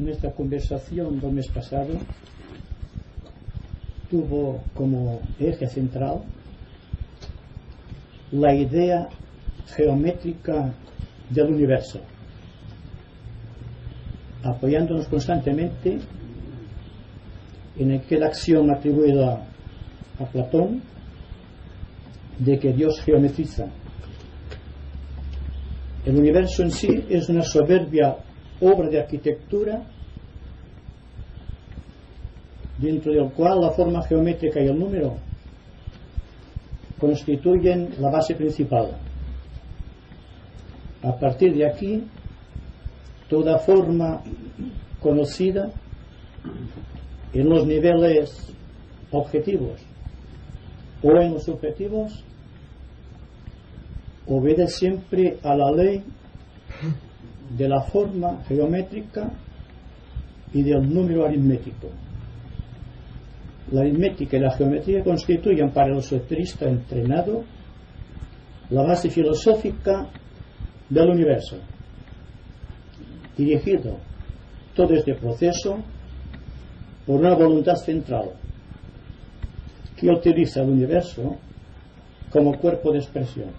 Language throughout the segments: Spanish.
nuestra conversación del mes pasado tuvo como eje central la idea geométrica del universo, apoyándonos constantemente en aquel axioma atribuido a Platón de que Dios geometriza. El universo en sí es una soberbia obra de arquitectura dentro del cual la forma geométrica y el número constituyen la base principal. A partir de aquí, toda forma conocida en los niveles objetivos o en los subjetivos obedece siempre a la ley de la forma geométrica y del número aritmético. La aritmética y la geometría constituyen para el esoterista entrenado la base filosófica del universo. Dirigido todo este proceso por una voluntad central que utiliza el universo como cuerpo de expresión.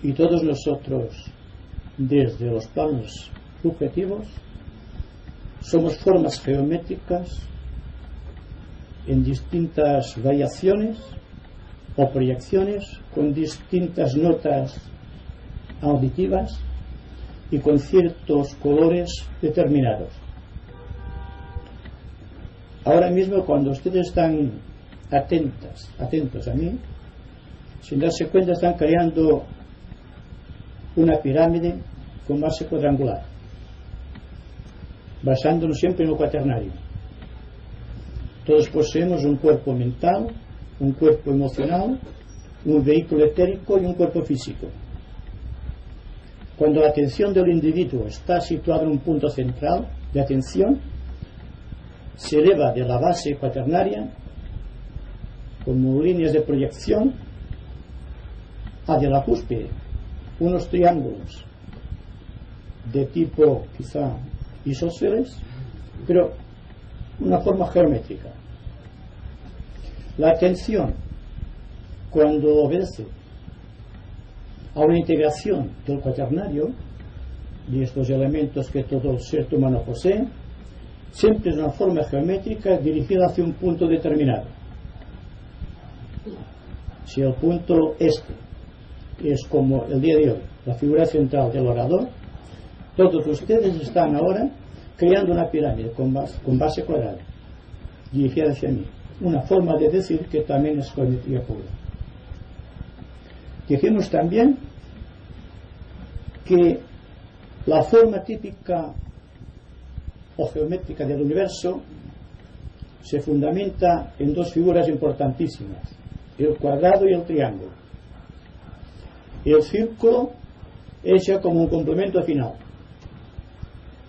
Y todos nosotros, desde los planos subjetivos, somos formas geométricas en distintas variaciones o proyecciones, con distintas notas auditivas y con ciertos colores determinados. Ahora mismo, cuando ustedes están atentos a mí, sin darse cuenta están creando una pirámide con base cuadrangular, basándonos siempre en lo cuaternario. Todos poseemos un cuerpo mental, un cuerpo emocional, un vehículo etérico y un cuerpo físico. Cuando la atención del individuo está situada en un punto central de atención, se eleva de la base cuaternaria como líneas de proyección hacia la cúspide, unos triángulos de tipo quizá isósceles, pero una forma geométrica. La atención, cuando obedece a una integración del cuaternario y estos elementos que todo ser humano posee, siempre es una forma geométrica dirigida hacia un punto determinado. Si el punto este es como el día de hoy, la figura central del orador, todos ustedes están ahora creando una pirámide con base cuadrada dirigida hacia mí. Una forma de decir que también es geometría pura. Dijimos también que la forma típica o geométrica del universo se fundamenta en dos figuras importantísimas: el cuadrado y el triángulo. El círculo es ya como un complemento final,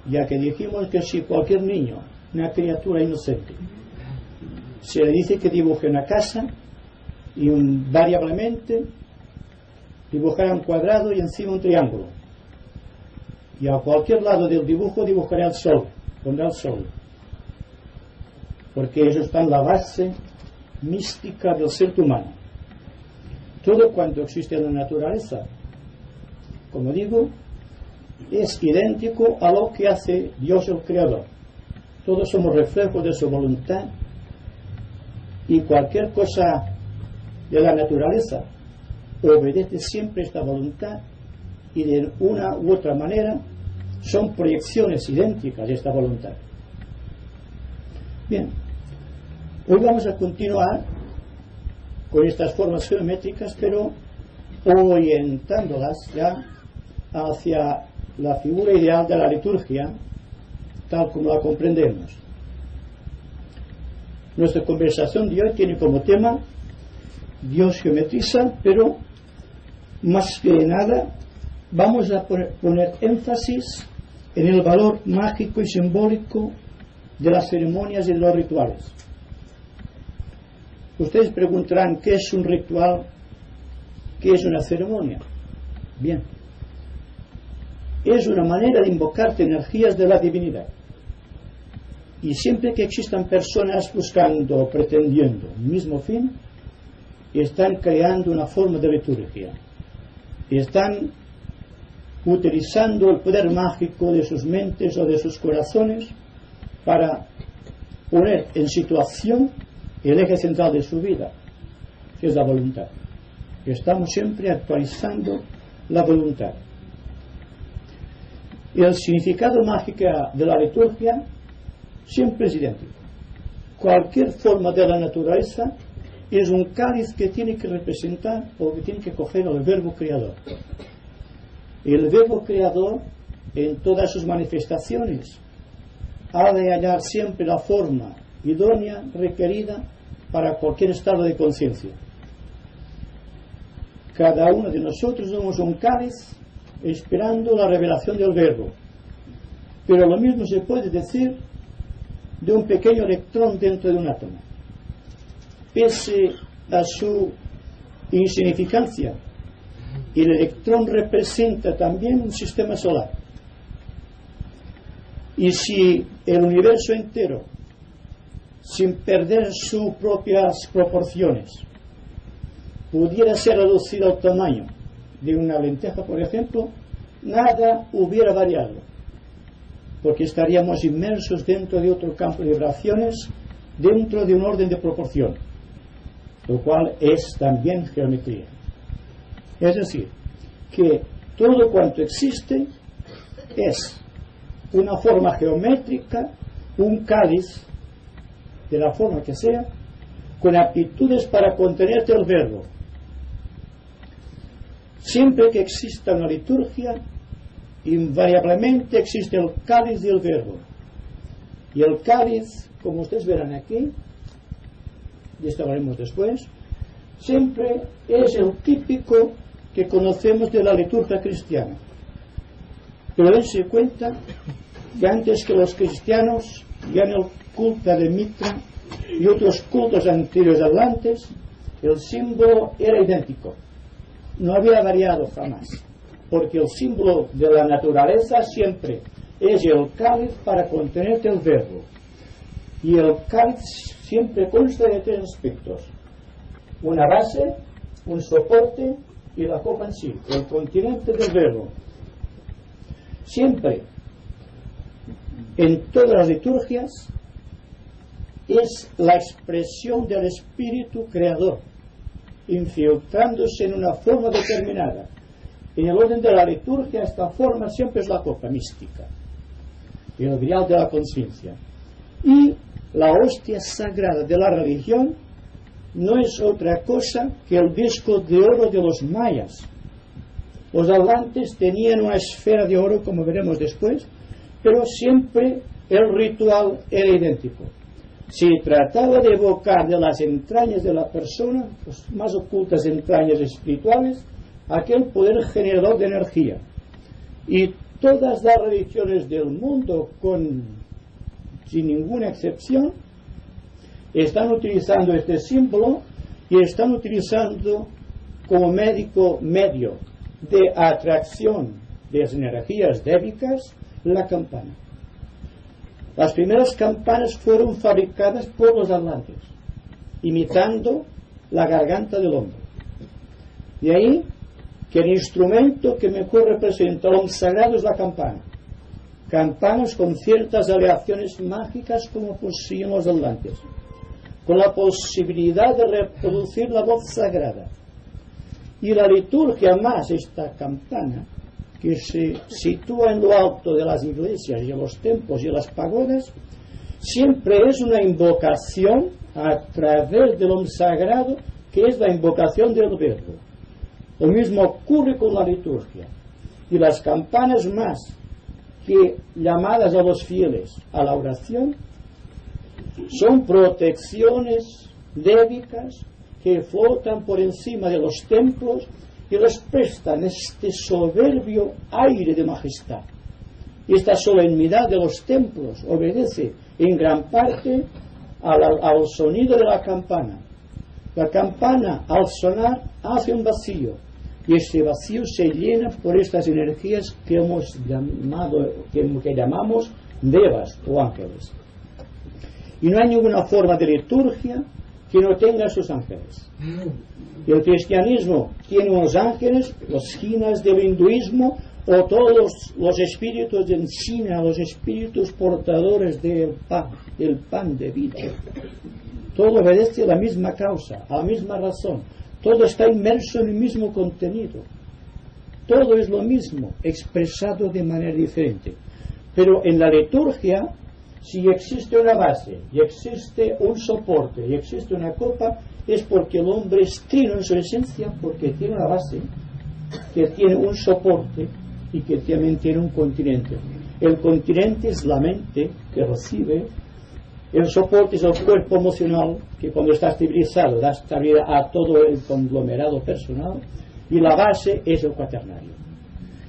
ya que dijimos que si cualquier niño, una criatura inocente, se le dice que dibuje una casa y variablemente dibujará un cuadrado y encima un triángulo, y a cualquier lado del dibujo dibujará el sol, pondrá el sol, porque eso está en la base mística del ser humano. Todo cuanto existe en la naturaleza, como digo, es idéntico a lo que hace Dios el Creador. Todos somos reflejos de su voluntad, y cualquier cosa de la naturaleza obedece siempre esta voluntad, y de una u otra manera son proyecciones idénticas de esta voluntad. Bien, hoy vamos a continuar con estas formas geométricas, pero orientándolas ya hacia la figura ideal de la liturgia, tal como la comprendemos. Nuestra conversación de hoy tiene como tema Dios geometriza, pero más que nada vamos a poner énfasis en el valor mágico y simbólico de las ceremonias y de los rituales. Ustedes preguntarán, ¿qué es un ritual? ¿Qué es una ceremonia? Bien, es una manera de invocar energías de la divinidad. Y siempre que existan personas buscando o pretendiendo el mismo fin, están creando una forma de liturgia. Están utilizando el poder mágico de sus mentes o de sus corazones para poner en situación el eje central de su vida, que es la voluntad. Estamos siempre actualizando la voluntad. Y el significado mágico de la liturgia siempre es idéntico. Cualquier forma de la naturaleza es un cáliz que tiene que representar o que tiene que coger al verbo creador. El verbo creador, en todas sus manifestaciones, ha de hallar siempre la forma idónea requerida para cualquier estado de conciencia. Cada uno de nosotros somos un cáliz esperando la revelación del verbo, pero lo mismo se puede decir de un pequeño electrón dentro de un átomo. Pese a su insignificancia, el electrón representa también un sistema solar. Y si el universo entero, sin perder sus propias proporciones, pudiera ser reducido al tamaño de una lenteja, por ejemplo, nada hubiera variado, porque estaríamos inmersos dentro de otro campo de vibraciones, dentro de un orden de proporción, lo cual es también geometría. Es decir, que todo cuanto existe es una forma geométrica, un cáliz, de la forma que sea, con aptitudes para contenerte el verbo. Siempre que exista una liturgia, invariablemente existe el cáliz del verbo. Y el cáliz, como ustedes verán aquí, y esto hablaremos después, siempre es el típico que conocemos de la liturgia cristiana. Pero dense cuenta que antes que los cristianos, ya en el culto de Mitra y otros cultos anteriores adelante, el símbolo era idéntico. No había variado jamás, porque el símbolo de la naturaleza siempre es el cáliz para contenerte el verbo. Y el cáliz siempre consta de tres aspectos: una base, un soporte y la copa en sí, el continente del verbo. Siempre, en todas las liturgias, es la expresión del espíritu creador, infiltrándose en una forma determinada. En el orden de la liturgia, esta forma siempre es la copa mística, el grial de la conciencia. Y la hostia sagrada de la religión no es otra cosa que el disco de oro de los mayas. Los atlantes tenían una esfera de oro, como veremos después, pero siempre el ritual era idéntico. Se trataba de evocar de las entrañas de la persona, las más ocultas entrañas espirituales, aquel poder generador de energía. Y todas las religiones del mundo, sin ninguna excepción, están utilizando este símbolo y están utilizando como medio de atracción de las energías débicas la campana. Las primeras campanas fueron fabricadas por los atlantes, imitando la garganta del hombre. De ahí que el instrumento que mejor representa al hombre sagrado es la campana. Campanas con ciertas aleaciones mágicas como poseían los atlantes, con la posibilidad de reproducir la voz sagrada. Y la liturgia, más esta campana, que se sitúa en lo alto de las iglesias y en los templos y en las pagodas, siempre es una invocación a través del hombre sagrado, que es la invocación del verbo. Lo mismo ocurre con la liturgia. Y las campanas, más que llamadas a los fieles a la oración, son protecciones débicas que flotan por encima de los templos y les prestan este soberbio aire de majestad. Y esta solemnidad de los templos obedece en gran parte al sonido de la campana. La campana, al sonar, hace un vacío, y ese vacío se llena por estas energías que llamamos devas o ángeles. Y no hay ninguna forma de liturgia que no tenga sus ángeles. Y el cristianismo tiene unos ángeles, los jinas del hinduismo, o todos los espíritus de China, los espíritus portadores del pan de vida. Todo obedece a la misma causa, a la misma razón. Todo está inmerso en el mismo contenido. Todo es lo mismo, expresado de manera diferente. Pero en la liturgia, si existe una base, y existe un soporte, y existe una copa, es porque el hombre es trino en su esencia, porque tiene una base, que tiene un soporte, y que también tiene un continente. El continente es la mente que recibe, el soporte es el cuerpo emocional, que cuando está estabilizado da estabilidad a todo el conglomerado personal, y la base es el cuaternario.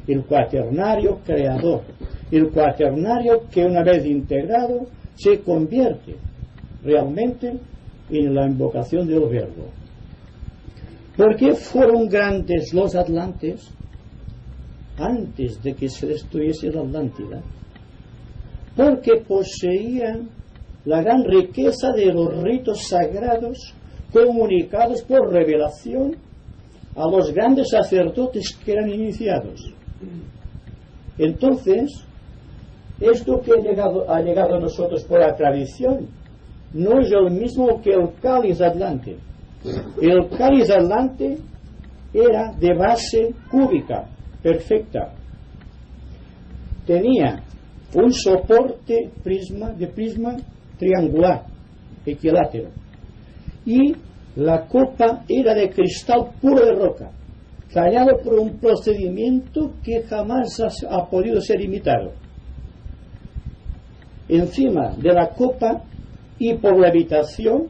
El cuaternario creador, el cuaternario que una vez integrado se convierte realmente en la invocación del verbo. ¿Por qué fueron grandes los atlantes antes de que se destruyese la Atlántida? Porque poseían la gran riqueza de los ritos sagrados comunicados por revelación a los grandes sacerdotes que eran iniciados. Entonces, esto que ha llegado a nosotros por la tradición no es el mismo que el cáliz atlante. El cáliz atlante era de base cúbica, perfecta. Tenía un soporte de prisma triangular, equilátero. Y la copa era de cristal puro de roca, tallado por un procedimiento que jamás ha podido ser imitado. Encima de la copa y por la habitación,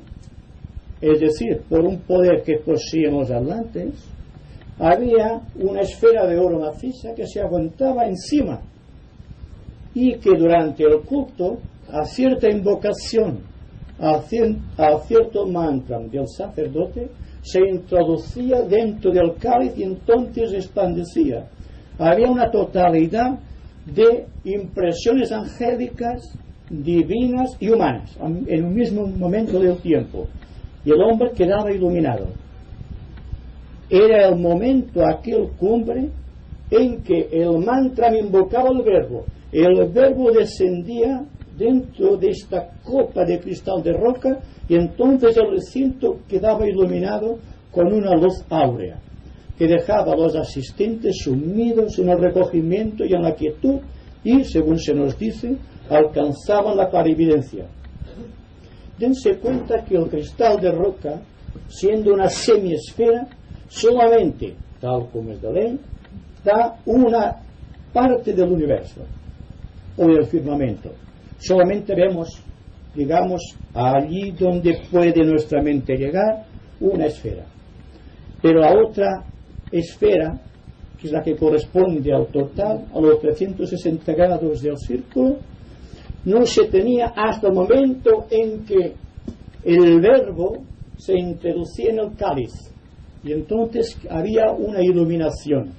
es decir, por un poder que poseían los atlantes, había una esfera de oro maciza que se aguantaba encima y que durante el culto, a cierta invocación, a cierto mantra del sacerdote, se introducía dentro del cáliz y entonces resplandecía. Había una totalidad de impresiones angélicas, divinas y humanas en un mismo momento del tiempo, y el hombre quedaba iluminado. Era el momento, aquel cumbre, en que el mantra invocaba el verbo descendía dentro de esta copa de cristal de roca, y entonces el recinto quedaba iluminado con una luz áurea que dejaba a los asistentes sumidos en el recogimiento y en la quietud, y, según se nos dice, alcanzaban la clarividencia. Dense cuenta que el cristal de roca, siendo una semiesfera, solamente, tal como es de ley, da una parte del universo o del firmamento. Solamente vemos, digamos, allí donde puede nuestra mente llegar, una esfera. Pero la otra esfera, que es la que corresponde al total, a los 360 grados del círculo, no se tenía hasta el momento en que el verbo se introducía en el cáliz, y entonces había una iluminación.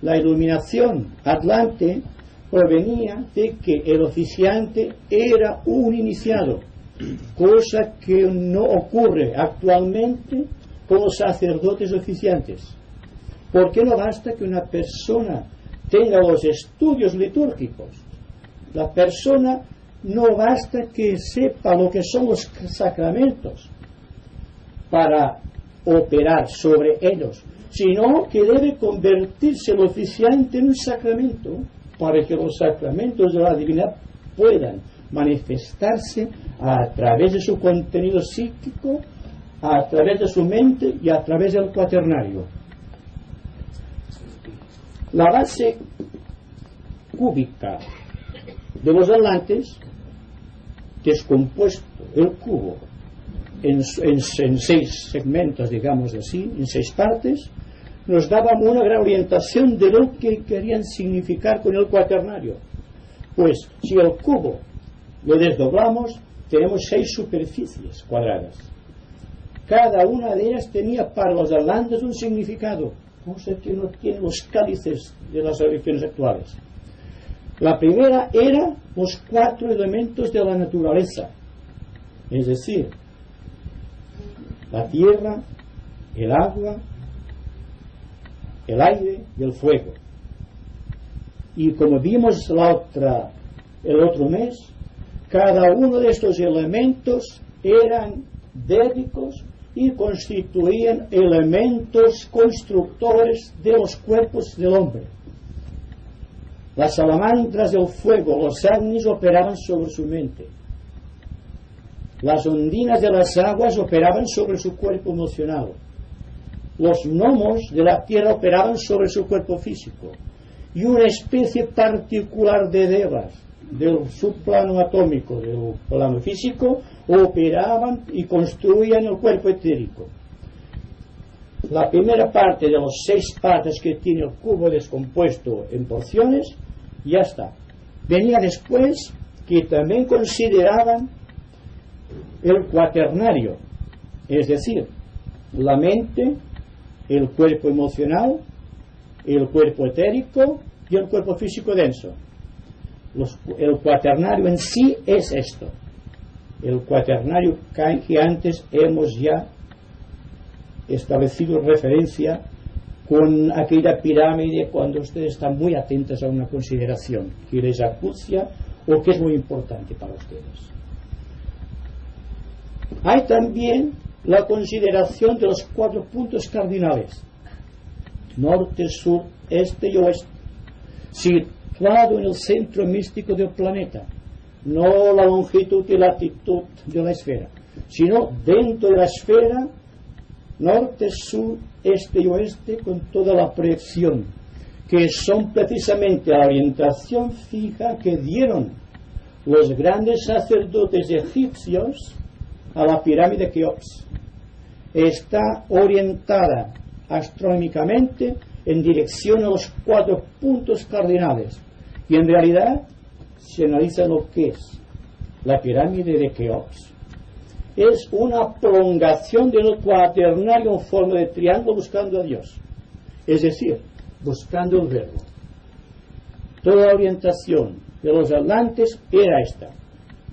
La iluminación atlante provenía de que el oficiante era un iniciado, cosa que no ocurre actualmente con los sacerdotes oficiantes. ¿Por qué no basta que una persona tenga los estudios litúrgicos? La persona no basta que sepa lo que son los sacramentos para operar sobre ellos, sino que debe convertirse el oficiante en un sacramento para que los sacramentos de la divinidad puedan manifestarse a través de su contenido psíquico, a través de su mente y a través del cuaternario. La base cúbica de los atlantes, descompuesto el cubo en 6 segmentos, digamos así, en 6 partes, nos daban una gran orientación de lo que querían significar con el cuaternario. Pues si el cubo lo desdoblamos, tenemos 6 superficies cuadradas. Cada una de ellas tenía para los atlantes un significado. cosa que no tienen los cálices de las religiones actuales. La primera era los 4 elementos de la naturaleza, es decir, la tierra, el agua, el aire y el fuego. Y como vimos el otro mes, cada uno de estos elementos eran déricos y constituían elementos constructores de los cuerpos del hombre. Las salamandras del fuego, los agnis, operaban sobre su mente. Las ondinas de las aguas operaban sobre su cuerpo emocional. Los gnomos de la tierra operaban sobre su cuerpo físico. Y una especie particular de devas del subplano atómico, del plano físico, operaban y construían el cuerpo etérico. La primera parte de los 6 partes que tiene el cubo descompuesto en porciones, ya está. Venía después que también consideraban el cuaternario, es decir, la mente, el cuerpo emocional, el cuerpo etérico y el cuerpo físico denso. El cuaternario en sí es esto. El cuaternario que antes hemos ya establecido referencia con aquella pirámide cuando ustedes están muy atentos a una consideración que les acucia o que es muy importante para ustedes. Hay también la consideración de los 4 puntos cardinales: norte, sur, este y oeste, situado en el centro místico del planeta, no la longitud y latitud de la esfera, sino dentro de la esfera, norte, sur, este y oeste, con toda la proyección, que son precisamente la orientación fija que dieron los grandes sacerdotes egipcios a la pirámide de Keops. Está orientada astronómicamente en dirección a los 4 puntos cardinales, y en realidad, si analiza lo que es la pirámide de Keops, es una prolongación del cuaternario en forma de triángulo buscando a Dios, es decir, buscando el verbo. Toda la orientación de los atlantes era esta,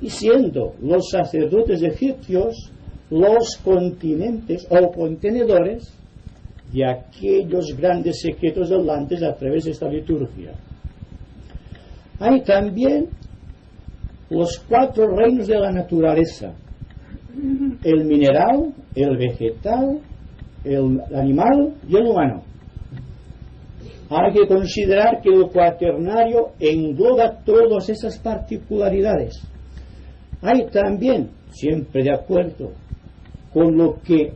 y siendo los sacerdotes egipcios los continentes o contenedores de aquellos grandes secretos atlantes a través de esta liturgia. Hay también los 4 reinos de la naturaleza: el mineral, el vegetal, el animal y el humano. Hay que considerar que el cuaternario engloba todas esas particularidades. Hay también, siempre de acuerdo con lo que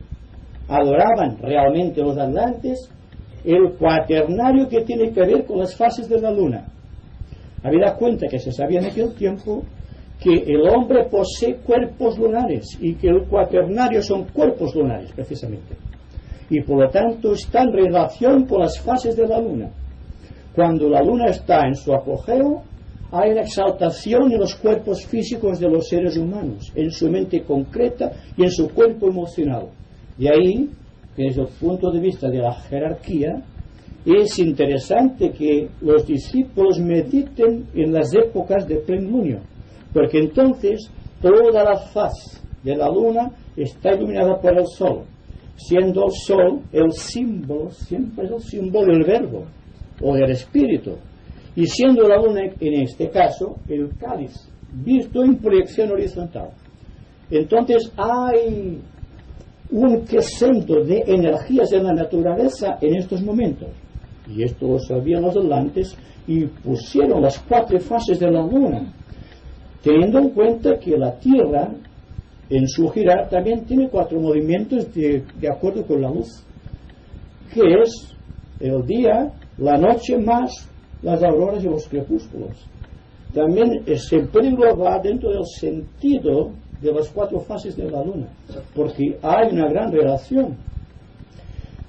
adoraban realmente los atlantes, el cuaternario que tiene que ver con las fases de la luna. Habida cuenta que se sabía en aquel tiempo que el hombre posee cuerpos lunares y que el cuaternario son cuerpos lunares precisamente, y por lo tanto está en relación con las fases de la luna. Cuando la luna está en su apogeo, hay una exaltación en los cuerpos físicos de los seres humanos, en su mente concreta y en su cuerpo emocional. De ahí, desde el punto de vista de la jerarquía, es interesante que los discípulos mediten en las épocas de plenilunio, porque entonces toda la faz de la luna está iluminada por el sol, siendo el sol el símbolo, siempre es el símbolo del verbo o del espíritu, y siendo la luna en este caso el cáliz, visto en proyección horizontal. Entonces hay un crescendo de energías en la naturaleza en estos momentos, y esto lo sabían los atlantes y pusieron las 4 fases de la luna, teniendo en cuenta que la Tierra en su girar también tiene 4 movimientos de acuerdo con la luz, que es el día, la noche más las auroras y los crepúsculos. También se puede englobar dentro del sentido de las 4 fases de la luna, porque hay una gran relación.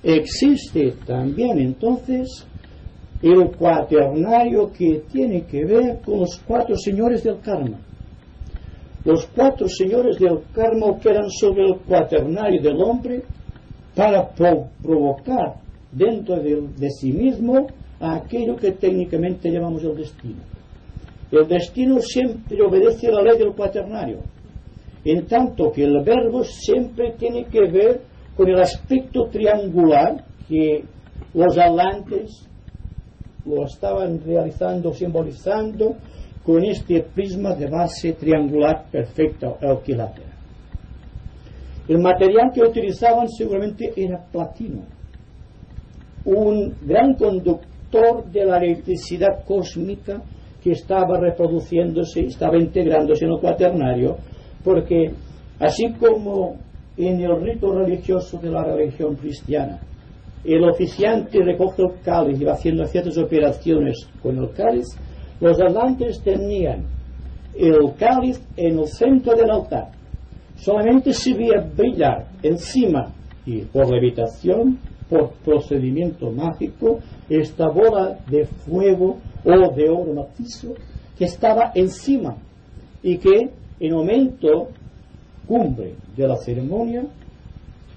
Existe también entonces el cuaternario que tiene que ver con los 4 señores del karma. Los 4 señores del karma operan sobre el cuaternario del hombre para provocar dentro de sí mismo a aquello que técnicamente llamamos el destino. El destino siempre obedece a la ley del cuaternario, en tanto que el verbo siempre tiene que ver con el aspecto triangular que los atlantes lo estaban realizando, simbolizando con este prisma de base triangular perfecta, equilátera. El material que utilizaban seguramente era platino, un gran conductor de la electricidad cósmica que estaba reproduciéndose, estaba integrándose en el cuaternario, porque así como en el rito religioso de la religión cristiana, el oficiante recoge el cáliz y va haciendo ciertas operaciones con el cáliz, los atlantes tenían el cáliz en el centro del altar. Solamente se veía brillar encima, y por levitación, por procedimiento mágico, esta bola de fuego o de oro macizo que estaba encima y que en momento cumbre de la ceremonia,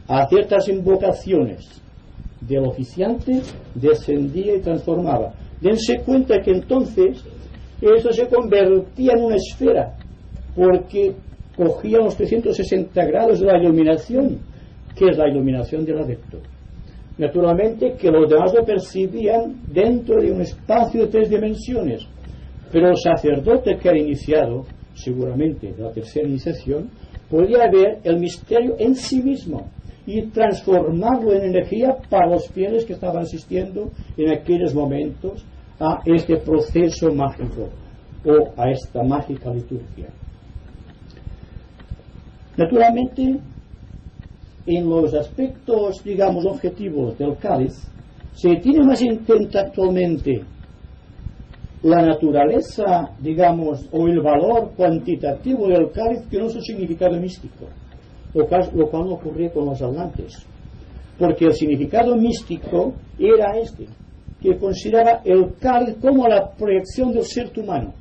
a ciertas invocaciones del oficiante, descendía y transformaba. Dense cuenta que entonces eso se convertía en una esfera, porque cogía los 360 grados de la iluminación, que es la iluminación del adepto. Naturalmente que los demás lo percibían dentro de un espacio de 3 dimensiones, pero el sacerdote que era iniciado, seguramente de la tercera iniciación, podía ver el misterio en sí mismo y transformarlo en energía para los fieles que estaban asistiendo en aquellos momentos a este proceso mágico o a esta mágica liturgia. Naturalmente, en los aspectos, digamos, objetivos del cáliz, se tiene más en cuenta actualmente la naturaleza, digamos, o el valor cuantitativo del cáliz que no su significado místico, lo cual no ocurría con los atlantes, porque el significado místico era este, que consideraba el cáliz como la proyección del ser humano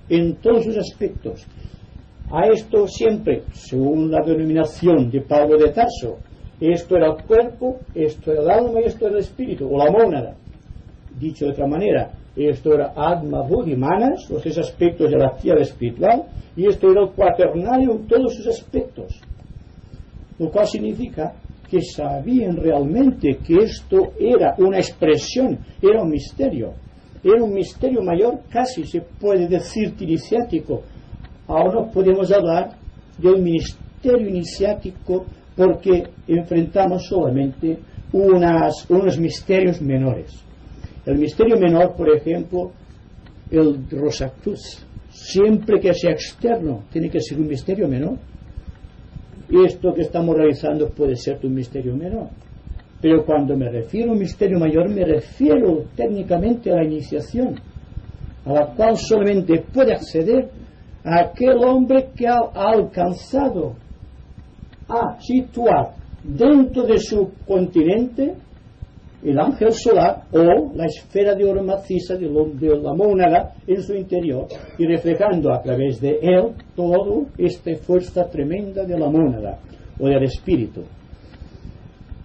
en todos sus aspectos. A esto siempre, según la denominación de Pablo de Tarso, esto era el cuerpo, esto era el alma y esto era el espíritu, o la mónada. Dicho de otra manera, esto era Atma, Buddhi, Manas, los 3 aspectos de la actividad espiritual, y esto era el cuaternario en todos sus aspectos. Lo cual significa que sabían realmente que esto era una expresión, era un misterio mayor, casi se puede decir iniciático. Ahora podemos hablar del ministerio iniciático porque enfrentamos solamente unos misterios menores. El misterio menor, por ejemplo, el Rosacruz, siempre que sea externo, tiene que ser un misterio menor. Esto que estamos realizando puede ser un misterio menor. Pero cuando me refiero a un misterio mayor, me refiero técnicamente a la iniciación, a la cual solamente puede acceder a aquel hombre que ha alcanzado a situar dentro de su continente el ángel solar o la esfera de oro maciza de la mónada en su interior y reflejando a través de él toda esta fuerza tremenda de la mónada o del espíritu.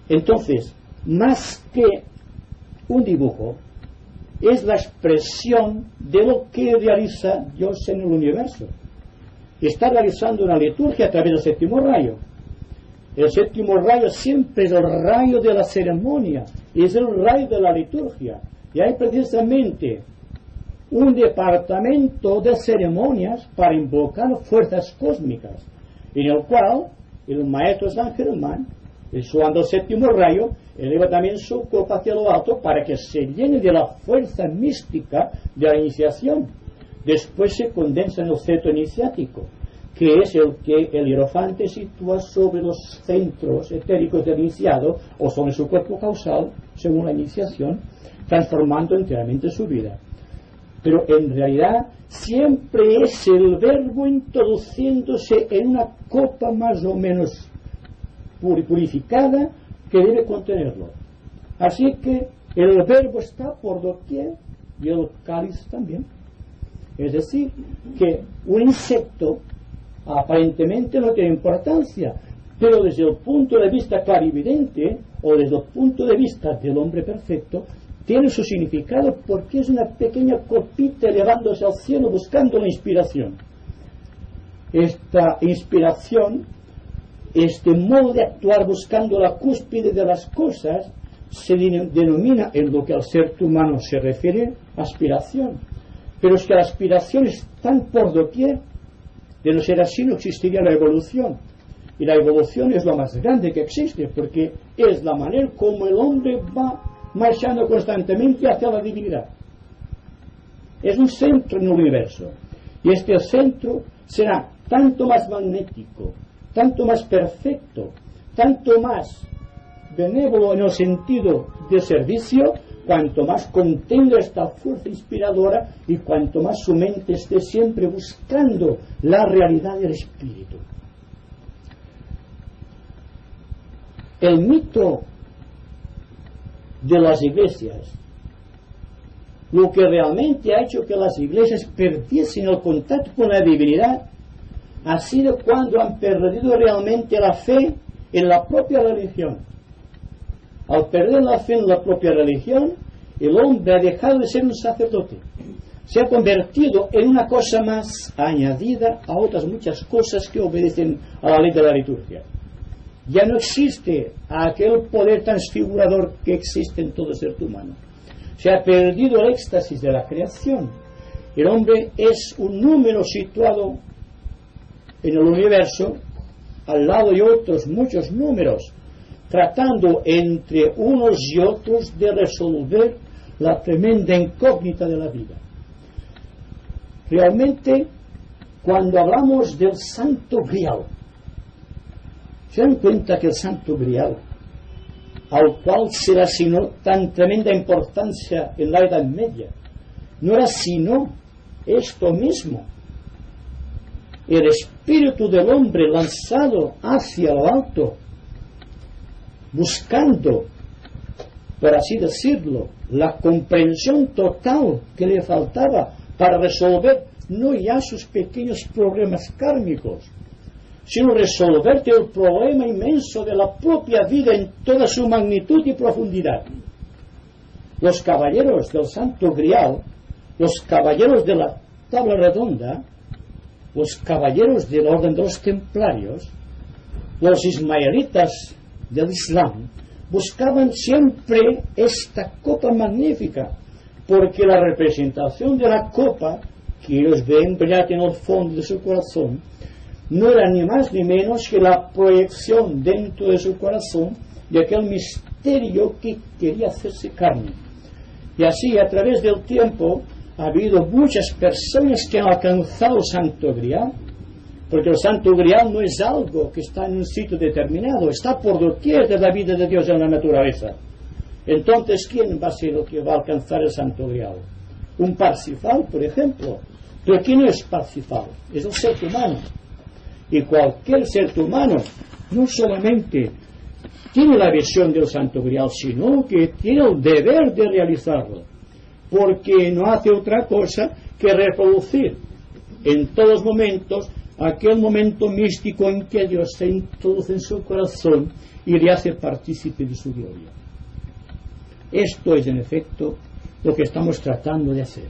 Entonces, más que un dibujo, es la expresión de lo que realiza Dios en el universo. Está realizando una liturgia a través del 7º rayo. El 7º rayo siempre es el rayo de la ceremonia, es el rayo de la liturgia. Y hay precisamente un departamento de ceremonias para invocar fuerzas cósmicas, en el cual el maestro San Germán, suando el 7º rayo, eleva también su copa hacia lo alto para que se llene de la fuerza mística de la iniciación. Después se condensa en el cetro iniciático, que es el que el hierofante sitúa sobre los centros etéricos del iniciado o sobre su cuerpo causal, según la iniciación, transformando enteramente su vida. Pero en realidad siempre es el verbo introduciéndose en una copa más o menos purificada que debe contenerlo. Así que el verbo está por doquier y el cáliz también. Es decir, que un insecto aparentemente no tiene importancia, pero desde el punto de vista clarividente, o desde el punto de vista del hombre perfecto, tiene su significado porque es una pequeña copita elevándose al cielo buscando la inspiración. Esta inspiración, este modo de actuar buscando la cúspide de las cosas, se denomina, en lo que al ser humano se refiere, aspiración. Pero es que la aspiración es tan por doquier, de no ser así no existiría la evolución. Y la evolución es lo más grande que existe, porque es la manera como el hombre va marchando constantemente hacia la divinidad. Es un centro en el universo, y este centro será tanto más magnético, tanto más perfecto, tanto más benévolo en el sentido de servicio, cuanto más contenga esta fuerza inspiradora y cuanto más su mente esté siempre buscando la realidad del espíritu. El mito de las iglesias, lo que realmente ha hecho que las iglesias perdiesen el contacto con la divinidad, ha sido cuando han perdido realmente la fe en la propia religión. Al perder la fe en la propia religión, el hombre ha dejado de ser un sacerdote. Se ha convertido en una cosa más añadida a otras muchas cosas que obedecen a la ley de la liturgia. Ya no existe aquel poder transfigurador que existe en todo ser humano. Se ha perdido el éxtasis de la creación. El hombre es un número situado en el universo, al lado de otros muchos números, tratando entre unos y otros de resolver la tremenda incógnita de la vida. Realmente, cuando hablamos del Santo Grial, se dan cuenta que el Santo Grial, al cual se le asignó tan tremenda importancia en la Edad Media, no era sino esto mismo: el espíritu del hombre lanzado hacia lo alto, buscando, por así decirlo, la comprensión total que le faltaba para resolver no ya sus pequeños problemas kármicos, sino resolver el problema inmenso de la propia vida en toda su magnitud y profundidad. Los caballeros del Santo Grial, los caballeros de la Tabla Redonda, los caballeros del Orden de los Templarios, los ismaelitas del Islam, buscaban siempre esta copa magnífica, porque la representación de la copa que ellos ven brillar en el fondo de su corazón no era ni más ni menos que la proyección dentro de su corazón de aquel misterio que quería hacerse carne. Y así, a través del tiempo, ha habido muchas personas que han alcanzado el Santo Grial, porque el Santo Grial no es algo que está en un sitio determinado, está por doquier de la vida de Dios en la naturaleza. Entonces, ¿quién va a ser el que va a alcanzar el Santo Grial? Un Parsifal, por ejemplo. Pero ¿quién no es Parsifal? Es el ser humano. Y cualquier ser humano no solamente tiene la visión del Santo Grial, sino que tiene el deber de realizarlo, porque no hace otra cosa que reproducir en todos momentos aquel momento místico en que Dios se introduce en su corazón y le hace partícipe de su gloria. Esto es, en efecto, lo que estamos tratando de hacer.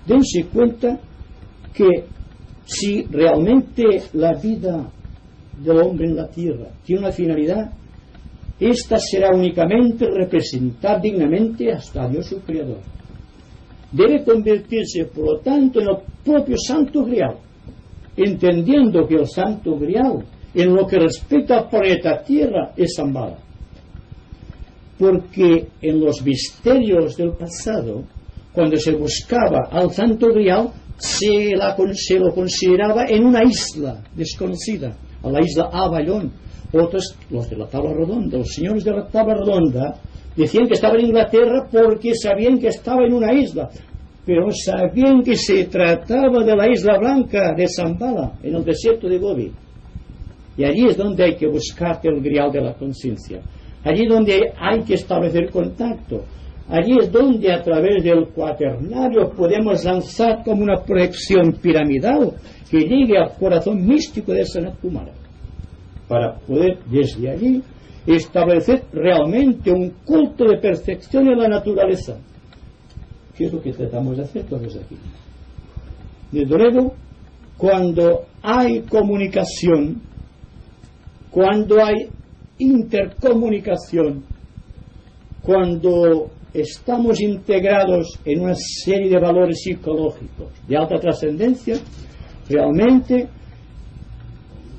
Dense cuenta que si realmente la vida del hombre en la tierra tiene una finalidad, esta será únicamente representar dignamente hasta Dios su Creador. Debe convertirse, por lo tanto, en el propio Santo Grial, entendiendo que el Santo Grial, en lo que respecta al planeta Tierra, es Shambhala. Porque en los misterios del pasado, cuando se buscaba al Santo Grial, se lo consideraba en una isla desconocida, a la isla Avallón. Otros, los de la Tabla Redonda, los señores de la Tabla Redonda, decían que estaba en Inglaterra porque sabían que estaba en una isla, pero sabían que se trataba de la Isla Blanca de Shambhala, en el desierto de Gobi. Y allí es donde hay que buscar el Grial de la conciencia. Allí donde hay que establecer contacto. Allí es donde, a través del cuaternario, podemos lanzar como una proyección piramidal que llegue al corazón místico de Sanat Kumara. para poder desde allí establecer realmente un culto de perfección en la naturaleza, que es lo que tratamos de hacer todos aquí. Desde luego, cuando hay comunicación, cuando hay intercomunicación, cuando estamos integrados en una serie de valores psicológicos de alta trascendencia, realmente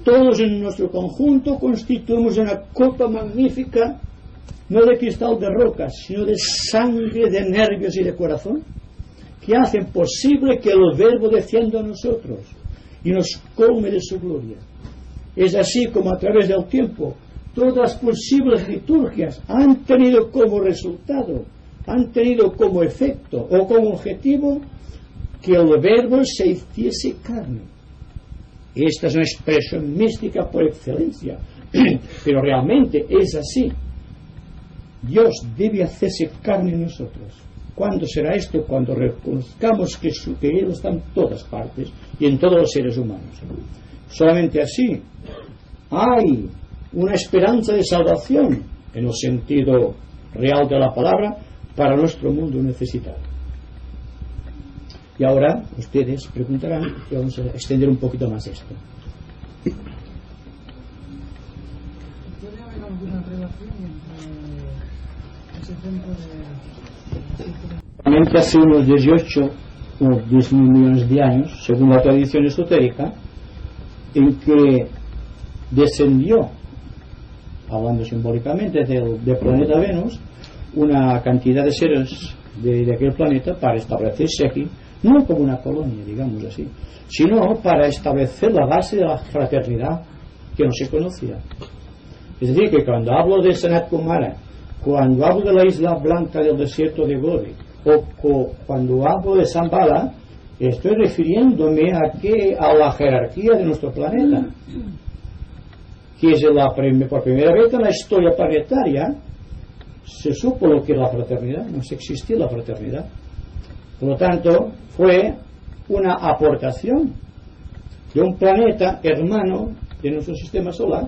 todos en nuestro conjunto constituimos una copa magnífica, no de cristal de roca, sino de sangre, de nervios y de corazón, que hacen posible que el Verbo descienda a nosotros y nos colme de su gloria. Es así como a través del tiempo todas las posibles liturgias han tenido como resultado, han tenido como efecto o como objetivo que el Verbo se hiciese carne. Esta es una expresión mística por excelencia, pero realmente es así. Dios debe hacerse carne en nosotros. ¿Cuándo será esto? Cuando reconozcamos que Él está en todas partes y en todos los seres humanos. Solamente así hay una esperanza de salvación en el sentido real de la palabra para nuestro mundo necesitado. Y ahora ustedes preguntarán, y vamos a extender un poquito más esto. ¿Puede haber alguna relación entre ese centro de... Hace unos 18 o 10 millones de años, según la tradición esotérica, en que descendió, hablando simbólicamente del planeta Venus, una cantidad de seres de aquel planeta para establecerse aquí, no como una colonia, digamos así, sino para establecer la base de la fraternidad que no se conocía. Es decir, que cuando hablo de Sanat Kumara, cuando hablo de la isla blanca del desierto de Gobi, o cuando hablo de Shambhala, estoy refiriéndome a la jerarquía de nuestro planeta, que es por primera vez en la historia planetaria se supo lo que era la fraternidad, no existía la fraternidad. Por lo tanto, fue una aportación de un planeta hermano de nuestro sistema solar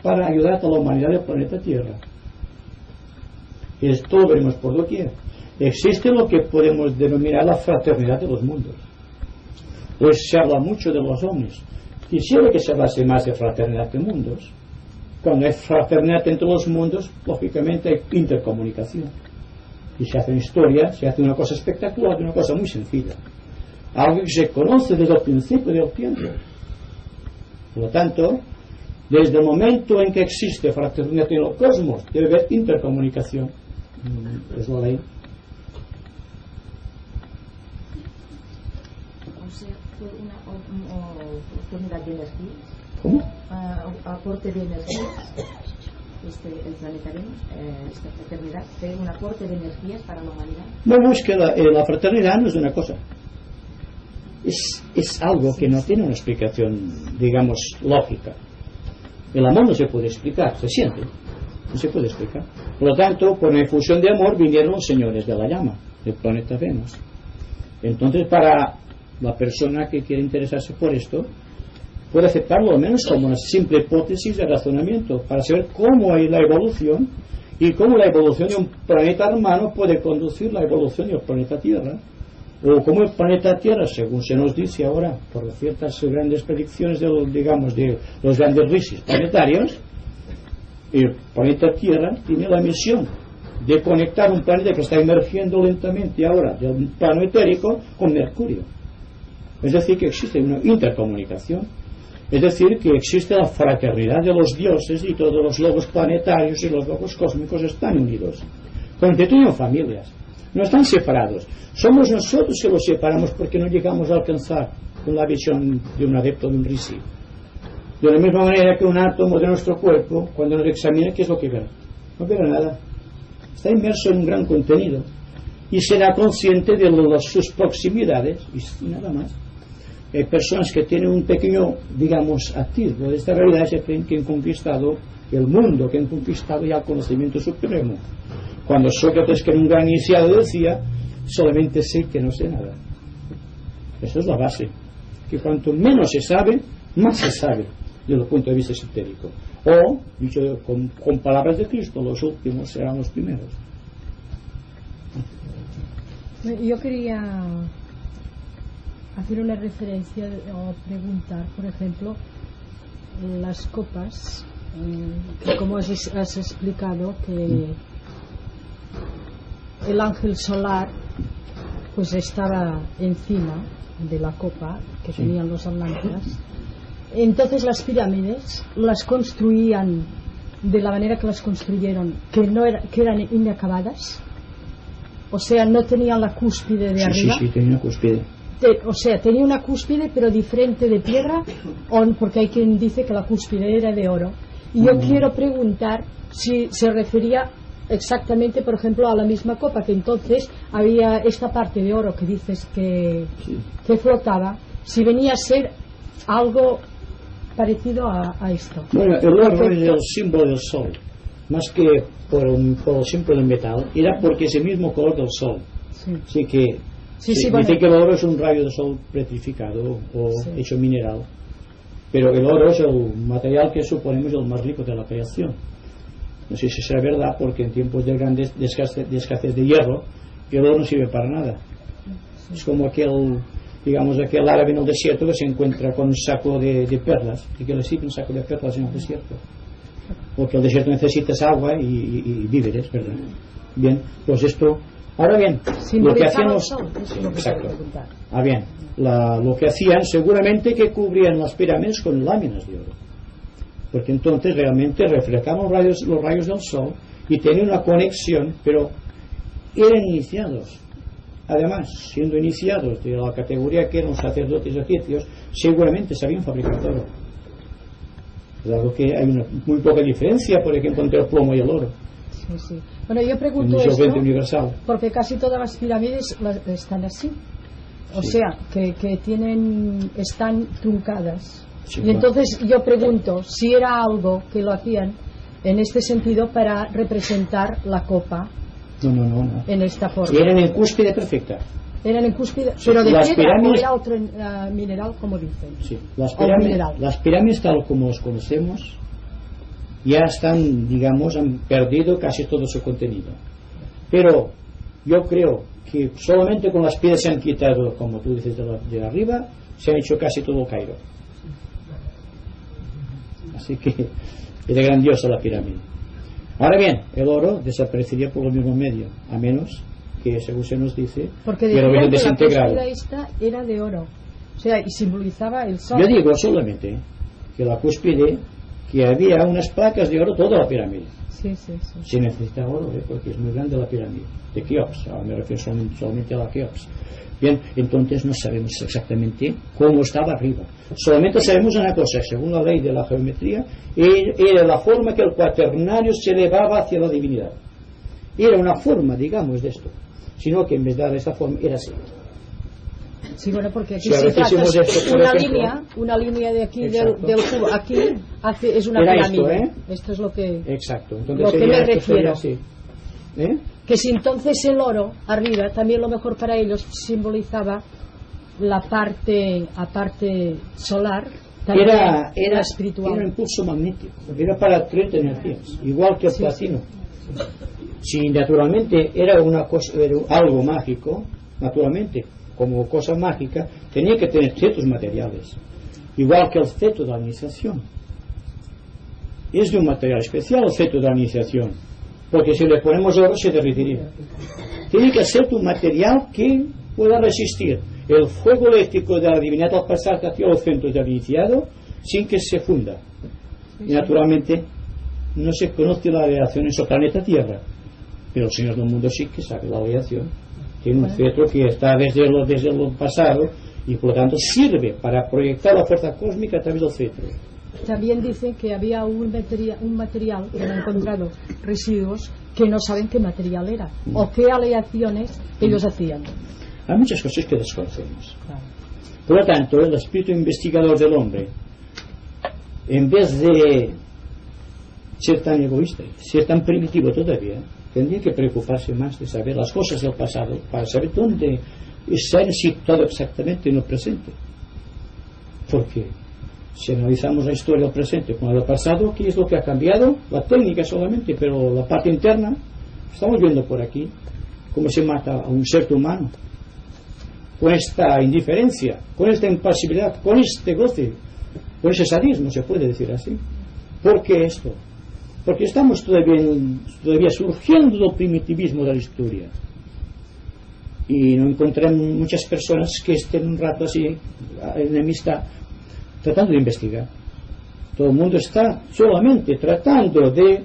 para ayudar a la humanidad del planeta Tierra. Esto lo veremos por doquier. Existe lo que podemos denominar la fraternidad de los mundos. Pues se habla mucho de los hombres. Quisiera que se hablase más de fraternidad de mundos. Cuando hay fraternidad entre los mundos, lógicamente hay intercomunicación. Y se hace una historia, se hace una cosa espectacular, una cosa muy sencilla. Algo que se conoce desde el principio del tiempo. Por lo tanto, desde el momento en que existe fraternidad en el cosmos, debe haber intercomunicación. Es la ley. O sea, fue una oportunidad de energía. ¿Cómo? Aporte de energía. El planeta Venus, esta fraternidad, fue un aporte de energías para la humanidad. Bueno, es que la fraternidad no es una cosa. Es algo que no tiene una explicación, digamos, lógica. El amor no se puede explicar, se siente. No se puede explicar. Por lo tanto, por la infusión de amor vinieron los señores de la llama, del planeta Venus. Entonces, para la persona que quiere interesarse por esto, puede aceptarlo al menos como una simple hipótesis de razonamiento para saber cómo hay la evolución y cómo la evolución de un planeta hermano puede conducir la evolución del planeta Tierra, o cómo el planeta Tierra, según se nos dice ahora por ciertas grandes predicciones de los grandes rishis planetarios, el planeta Tierra tiene la misión de conectar un planeta que está emergiendo lentamente ahora de un plano etérico con Mercurio. Es decir, que existe una intercomunicación. Es decir, que existe la fraternidad de los dioses y todos los logos planetarios y los logos cósmicos están unidos. Constituyen familias. No están separados. Somos nosotros que los separamos porque no llegamos a alcanzar con la visión de un adepto de un rishi. De la misma manera que un átomo de nuestro cuerpo, cuando nos examina, ¿qué es lo que ve? No ve nada. Está inmerso en un gran contenido. Y será consciente de sus proximidades y nada más. Hay personas que tienen un pequeño, digamos, atisbo de esta realidad, se creen que han conquistado el mundo, que han conquistado ya el conocimiento supremo. Cuando Sócrates, que era un gran iniciado, decía, solamente sé que no sé nada. Esa es la base. Que cuanto menos se sabe, más se sabe. desde el punto de vista esotérico. O, dicho con palabras de Cristo, los últimos serán los primeros. Yo quería hacer una referencia o preguntar, por ejemplo, las copas, como has explicado, que el ángel solar pues estaba encima de la copa que tenían los atlantes. Entonces las pirámides las construían de la manera que las construyeron, que eran inacabadas, o sea, no tenían la cúspide de arriba. Sí, tenía cúspide. O sea, tenía una cúspide pero diferente de piedra, porque hay quien dice que la cúspide era de oro. Y yo quiero preguntar si se refería exactamente, por ejemplo, a la misma copa, que entonces había esta parte de oro que dices que flotaba, si venía a ser algo parecido a esto. Bueno, el oro es el símbolo del sol, más que por el símbolo del metal, era porque es el mismo color del sol. Así que dice que el oro es un rayo de sol petrificado o hecho mineral, pero el oro es el material que suponemos el más rico de la creación. No sé si será verdad, porque en tiempos de grandes escasez de hierro el oro no sirve para nada. Es como aquel árabe en el desierto que se encuentra con un saco de perlas, y que le sirve un saco de perlas en el desierto, porque el desierto necesitas agua y víveres, ¿verdad? Bien, pues esto. Ahora bien, lo que hacían lo que hacían seguramente que cubrían las pirámides con láminas de oro, porque entonces realmente reflejaban los rayos del sol y tenían una conexión, pero eran iniciados. Además, siendo iniciados de la categoría que eran sacerdotes egipcios, seguramente sabían fabricar oro. Dado que hay una muy poca diferencia, por ejemplo, entre el plomo y el oro. Sí. Bueno, yo pregunto esto porque casi todas las pirámides están así, o sea, que están truncadas. Y entonces yo pregunto si era algo que lo hacían en este sentido para representar la copa. No. En esta forma. Eran en cúspide perfecta. Eran en cúspide, pero de piedra o era otro mineral, como dicen. Sí, las pirámides tal como los conocemos ya están, han perdido casi todo su contenido. Pero yo creo que solamente con las piedras se han quitado, como tú dices, de arriba, se han hecho casi todo el Cairo. Así que era grandiosa la pirámide. Ahora bien, el oro desaparecería por el mismo medio, a menos que, según se nos dice, porque decían que la cúspide esta era de oro, o sea, y simbolizaba el sol. Yo digo solamente que la cúspide, que había unas placas de oro toda la pirámide. Sí. Se necesita oro, porque es muy grande la pirámide de Keops. Ahora me refiero solamente a la Keops. Bien, entonces no sabemos exactamente cómo estaba arriba. Solamente sabemos una cosa: según la ley de la geometría, era la forma que el cuaternario se elevaba hacia la divinidad. Era una forma, de esto, sino que en vez de dar esta forma era así. Sí, bueno, porque aquí se trata una línea de aquí del cubo, aquí es una pirámide. Esto es lo que exacto. Entonces lo que me refiero. Que si entonces el oro arriba también lo mejor para ellos simbolizaba la parte solar, también era espiritual. Era un impulso magnético, era para 30 energías, igual que el platino. Si naturalmente era una cosa, era algo mágico, naturalmente, como cosa mágica, tenía que tener ciertos materiales, igual que el feto de la iniciación. Es de un material especial el feto de la iniciación, porque si le ponemos oro se derretiría. Tiene que ser un material que pueda resistir el fuego eléctrico de la divinidad al pasar hacia los centros del iniciado sin que se funda. Y naturalmente no se conoce la radiación en su planeta Tierra, pero el Señor del mundo sí que sabe la radiación. Tiene un cetro que está desde lo pasado y por lo tanto sirve para proyectar la fuerza cósmica a través del cetro. También dicen que había un material que han encontrado residuos que no saben qué material era o qué aleaciones ellos hacían. Hay muchas cosas que desconocemos. Por lo tanto, el espíritu investigador del hombre, en vez de ser tan egoísta, ser tan primitivo todavía, tendría que preocuparse más de saber las cosas del pasado para saber dónde se han situado exactamente en el presente. Porque Si analizamos la historia del presente con la del pasado, ¿qué es lo que ha cambiado? La técnica solamente, pero la parte interna, estamos viendo por aquí cómo se mata a un ser humano, con esta indiferencia, con esta impasibilidad, con este goce, con ese sadismo, se puede decir así. ¿Por qué esto? Porque estamos todavía surgiendo del primitivismo de la historia, y no encontramos muchas personas que estén un rato así enemista tratando de investigar. Todo el mundo está solamente tratando de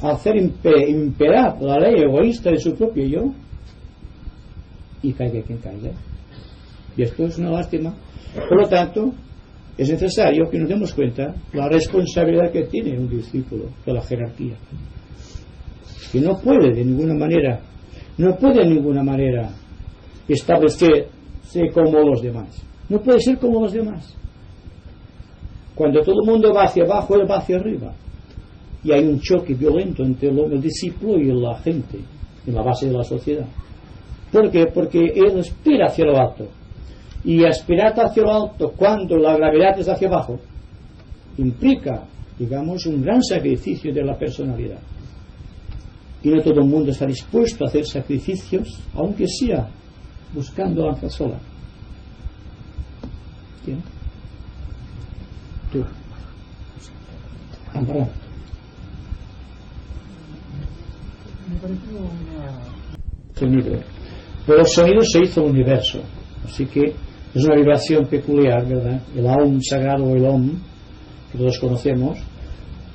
hacer imperar la ley egoísta de su propio yo, y caiga quien caiga, y esto es una lástima. Por lo tanto, es necesario que nos demos cuenta la responsabilidad que tiene un discípulo de la jerarquía, que no puede de ninguna manera establecerse como los demás, no puede ser como los demás. Cuando todo el mundo va hacia abajo, él va hacia arriba, y hay un choque violento entre el discípulo y la gente en la base de la sociedad. ¿Por qué? Porque él aspira hacia lo alto, y aspirar hacia lo alto cuando la gravedad es hacia abajo implica, digamos, un gran sacrificio de la personalidad, y no todo el mundo está dispuesto a hacer sacrificios, aunque sea buscando la ángel sola. ¿Quién? Tú. Amparo. Me pareció una... Sonido. Por los sonidos se hizo el universo, así que es una vibración peculiar, ¿verdad? El Aum sagrado o el Om, que todos conocemos,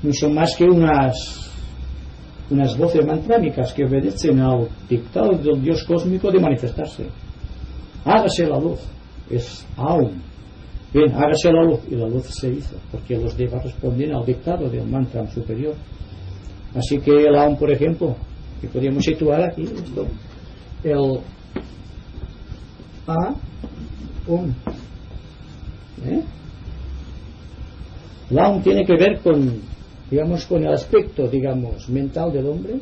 no son más que unas voces mantránicas que obedecen al dictado del Dios cósmico de manifestarse. Hágase la luz, es Aum. Bien, hágase la luz, y la luz se hizo, porque los devas responden al dictado del mantra superior. Así que el Aum, por ejemplo, que podríamos situar aquí, esto, el A-Um. El Aum tiene que ver con, digamos, con el aspecto, digamos, mental del hombre,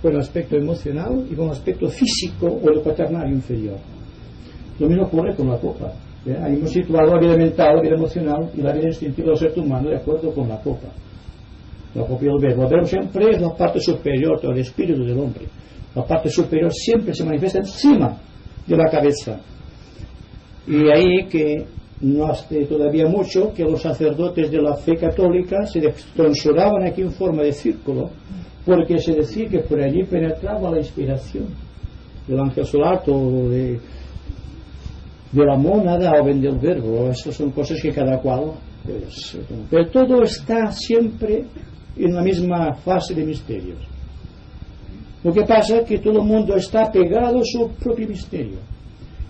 con el aspecto emocional y con el aspecto físico o el cuaternario inferior. Lo mismo ocurre con la copa. Ahí hemos situado la vida mental, la vida emocional y la vida instintiva del ser humano de acuerdo con la copa. La copa y el verbo. El verbo siempre es la parte superior del espíritu del hombre. La parte superior siempre se manifiesta encima de la cabeza. Y ahí que no hace todavía mucho que los sacerdotes de la fe católica se tonsuraban aquí en forma de círculo, porque se decía que por allí penetraba la inspiración del ángel solar o de la mónada o bien del verbo. Estas son cosas que cada cual pues, pero todo está siempre en la misma fase de misterios. Lo que pasa es que todo el mundo está pegado a su propio misterio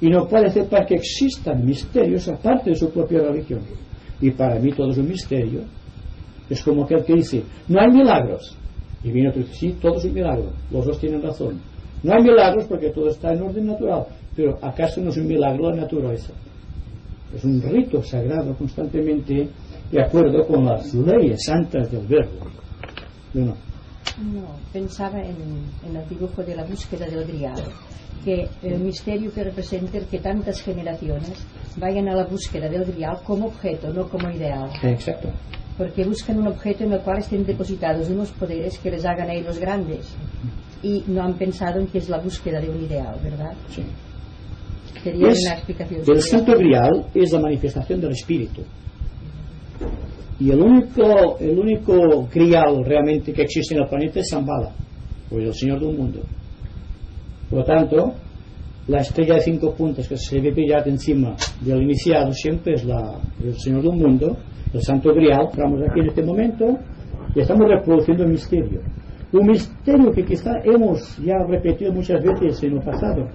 y no puede aceptar que existan misterios aparte de su propia religión. Y para mí todo es un misterio. Es como aquel que dice no hay milagros, y viene otro y dice sí, todo es un milagro. Los dos tienen razón. No hay milagros porque todo está en orden natural. Pero ¿acaso no es un milagro la naturaleza? Es un rito sagrado constantemente de acuerdo con las leyes santas del verbo. No, pensaba en el dibujo de la búsqueda del grial, que el misterio que representa el que tantas generaciones vayan a la búsqueda del grial como objeto, no como ideal. Exacto. Porque buscan un objeto en el cual estén depositados unos poderes que les hagan a ellos grandes y no han pensado en que es la búsqueda de un ideal, ¿verdad? Sí. Sería una explicación. El santo grial es la manifestación del espíritu, y el único grial realmente que existe en el planeta es Shambhala, pues el Señor del mundo. Por lo tanto, la estrella de 5 puntas que se ve brillar encima del iniciado siempre es el Señor del mundo, el santo grial. Estamos aquí en este momento y estamos reproduciendo el misterio, un misterio que quizá hemos ya repetido muchas veces en el pasado,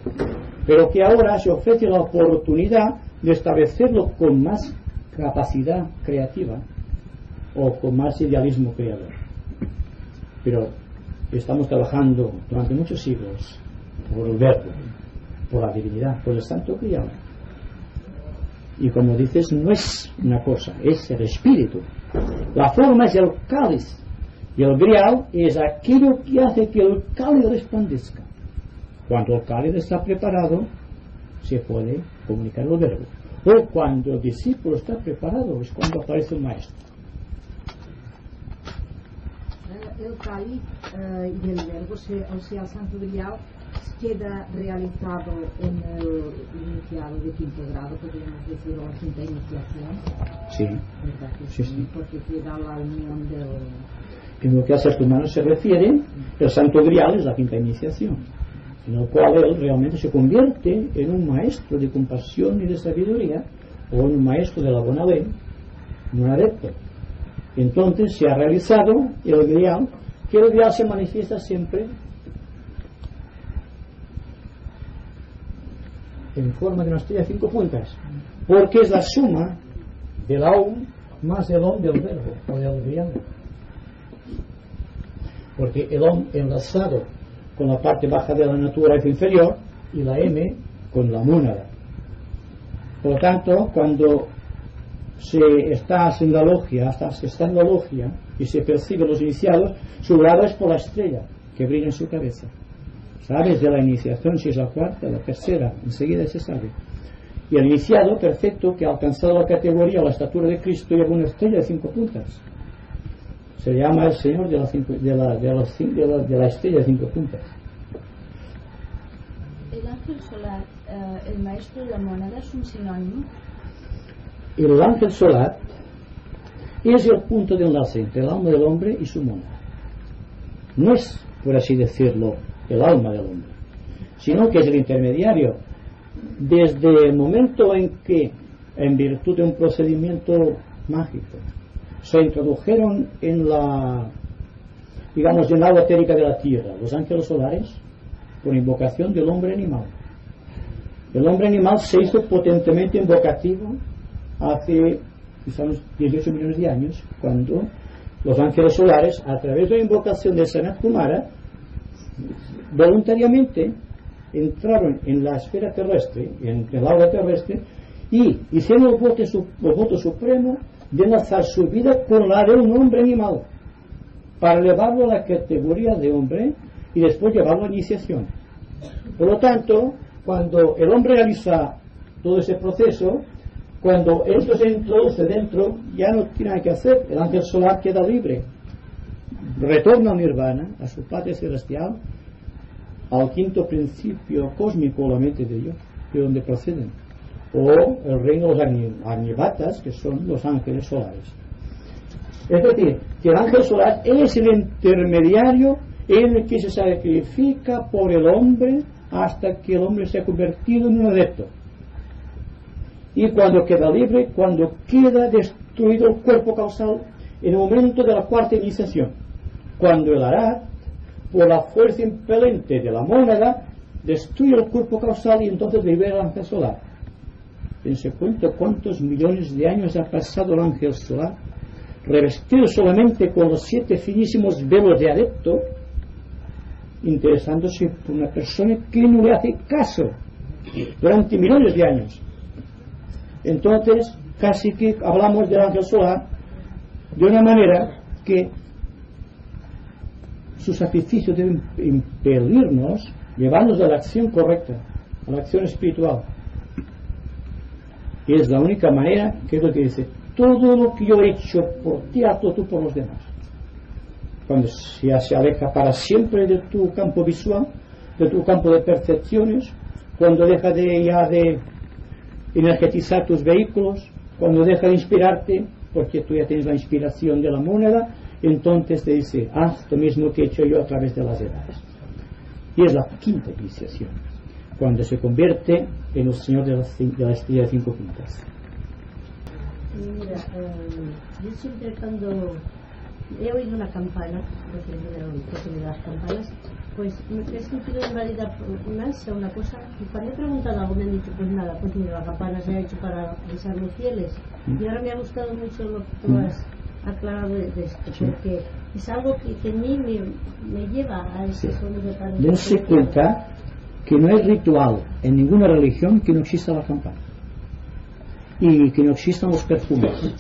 pero que ahora se ofrece la oportunidad de establecerlo con más capacidad creativa o con más idealismo creador. Pero estamos trabajando durante muchos siglos por el verbo, por la divinidad, por el santo grial. Y como dices, no es una cosa, es el espíritu. La forma es el cáliz, y el grial es aquello que hace que el cáliz resplandezca. Cuando el cáliz está preparado, se puede comunicar el verbo. O cuando el discípulo está preparado es cuando aparece el maestro. El cáliz y el verbo, o sea, el Santo Grial, queda realizado en el iniciado de quinto grado, podríamos decir, o la quinta iniciación. Sí. ¿Verdad que Sí, sí. Porque queda la unión del... En lo que al ser humano se refiere, el Santo Grial es la quinta iniciación, en el cual él realmente se convierte en un maestro de compasión y de sabiduría, o en un maestro de la buena ley, en un adepto. Entonces se ha realizado el Grial, que el Grial se manifiesta siempre en forma de una estrella de 5 puntas, porque es la suma del aún más el om del verbo o del Grial, porque el om enlazado con la parte baja de la naturaleza inferior y la m con la mónada. Por lo tanto, cuando se está en la logia y se percibe los iniciados, su grado es por la estrella que brilla en su cabeza. Sabes de la iniciación si es la cuarta, la tercera, enseguida se sabe. Y el iniciado perfecto que ha alcanzado la categoría o la estatura de Cristo lleva una estrella de 5 puntas. Se llama el Señor de la estrella de 5 puntas. El ángel solar, el maestro de la mónada, es un sinónimo. El ángel solar es el punto de enlace entre el alma del hombre y su mónada. No es, por así decirlo, el alma del hombre, sino que es el intermediario. Desde el momento en que, en virtud de un procedimiento mágico, se introdujeron en la, digamos, en la agua etérica de la tierra los ángeles solares, por invocación del hombre animal. El hombre animal se hizo potentemente invocativo hace quizás 18 millones de años, cuando los ángeles solares, a través de la invocación de Sanat Kumara, voluntariamente entraron en la esfera terrestre, en el agua terrestre, y hicieron el voto supremo de enlazar su vida con la de un hombre animal, para elevarlo a la categoría de hombre y después llevarlo a la iniciación. Por lo tanto, cuando el hombre realiza todo ese proceso, cuando esto se introduce dentro, ya no tiene nada que hacer, el ángel solar queda libre, retorna al nirvana, a su patria celestial, al quinto principio cósmico, la mente de Dios, de donde proceden, o el reino de los agnivatas, que son los ángeles solares. Es decir, que el ángel solar es el intermediario en el que se sacrifica por el hombre hasta que el hombre se ha convertido en un adepto. Y cuando queda libre, cuando queda destruido el cuerpo causal, en el momento de la cuarta iniciación, cuando el Arhat, por la fuerza impelente de la mónada, destruye el cuerpo causal y entonces libera el ángel solar. Dense cuenta cuántos millones de años ha pasado el ángel solar, revestido solamente con los 7 finísimos velos de adepto, interesándose por una persona que no le hace caso durante millones de años. Entonces, casi que hablamos del ángel solar de una manera que su sacrificio debe impelirnos, llevarnos a la acción correcta, a la acción espiritual. Y es la única manera, que es lo que dice: todo lo que yo he hecho por ti, hazlo tú por los demás. Cuando ya se aleja para siempre de tu campo visual, de tu campo de percepciones, cuando deja de energetizar tus vehículos, cuando deja de inspirarte, porque tú ya tienes la inspiración de la mónada, entonces te dice: haz lo mismo que he hecho yo a través de las edades. Y es la quinta iniciación, cuando se convierte en el Señor de la estrella de 5 puntas. Mira, yo siempre cuando he oído una campana, de las campanas, pues me he sentido invadida por una ansia, una cosa, y cuando he preguntado algo me han dicho: pues nada, pues mira, la campana se ha hecho para avisar los fieles. Y ahora me ha gustado mucho lo que tú has aclarado de esto, porque es algo que en mí me lleva a ese sonido tan... Dense cuenta que no hay ritual en ninguna religión que no exista la campana, y que no existan los perfumes,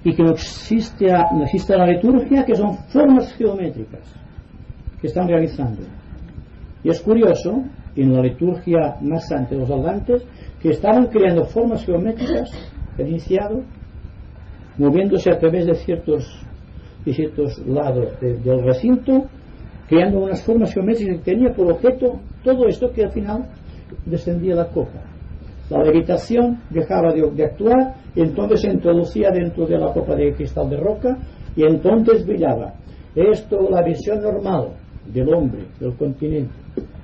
y que no exista la liturgia, que son formas geométricas que están realizando. Y es curioso, en la liturgia más santa de los atlantes, que estaban creando formas geométricas, iniciado, moviéndose a través de ciertos lados del recinto, creando unas formas geométricas que tenía por objeto todo esto, que al final descendía la copa. La levitación dejaba de actuar y entonces se introducía dentro de la copa de cristal de roca y entonces brillaba. Esto, la visión normal del hombre, del continente,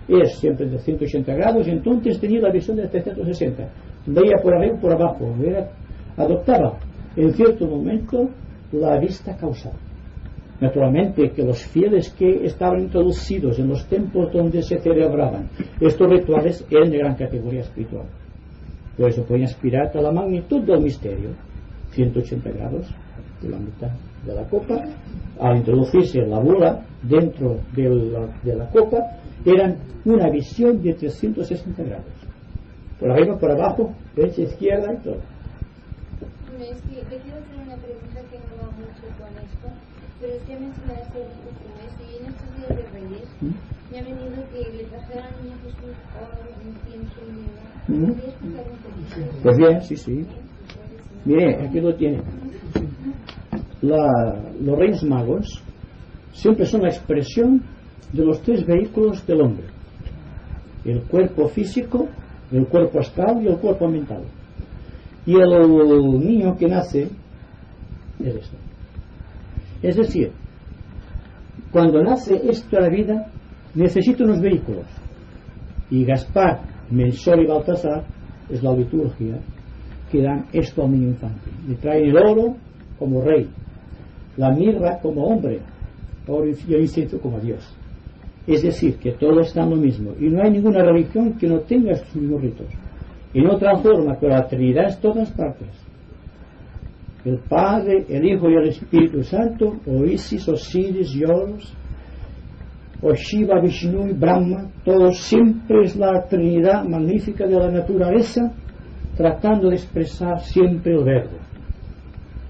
es siempre de 180 grados, y entonces tenía la visión de 360. Veía por arriba y por abajo, adoptaba en cierto momento la vista causal. Naturalmente que los fieles que estaban introducidos en los templos donde se celebraban estos rituales eran de gran categoría espiritual. Por eso pueden aspirar a la magnitud del misterio, 180 grados de la mitad de la copa. Al introducirse la bola dentro de la copa, eran una visión de 360 grados, por arriba, por abajo, derecha, izquierda y todo. Es que te quiero hacer una pregunta que no va mucho con esto, pero es que mencionaste el perfume, y en estos días de Reyes me ha venido que le trajeran al niño Jesús oro, incienso y mirra. ¿Podría explicar un poquito? Pues bien, sí. Mire, aquí lo tiene. Los Reyes Magos siempre son la expresión de los tres vehículos del hombre: el cuerpo físico, el cuerpo astral y el cuerpo mental. Y el niño que nace es esto. Es decir, cuando nace esto a la vida, necesita unos vehículos. Y Gaspar, Melchor y Baltasar es la liturgia que dan esto al niño infante. Le traen el oro como rey, la mirra como hombre, y el incienso como Dios. Es decir, que todos están lo mismo, y no hay ninguna religión que no tenga estos mismos ritos. En otra forma, pero la Trinidad es todas partes: el Padre, el Hijo y el Espíritu Santo, o Isis, Osiris y Horus, o Shiva, Vishnu y Brahma. Todo siempre es la Trinidad magnífica de la naturaleza, tratando de expresar siempre el Verbo,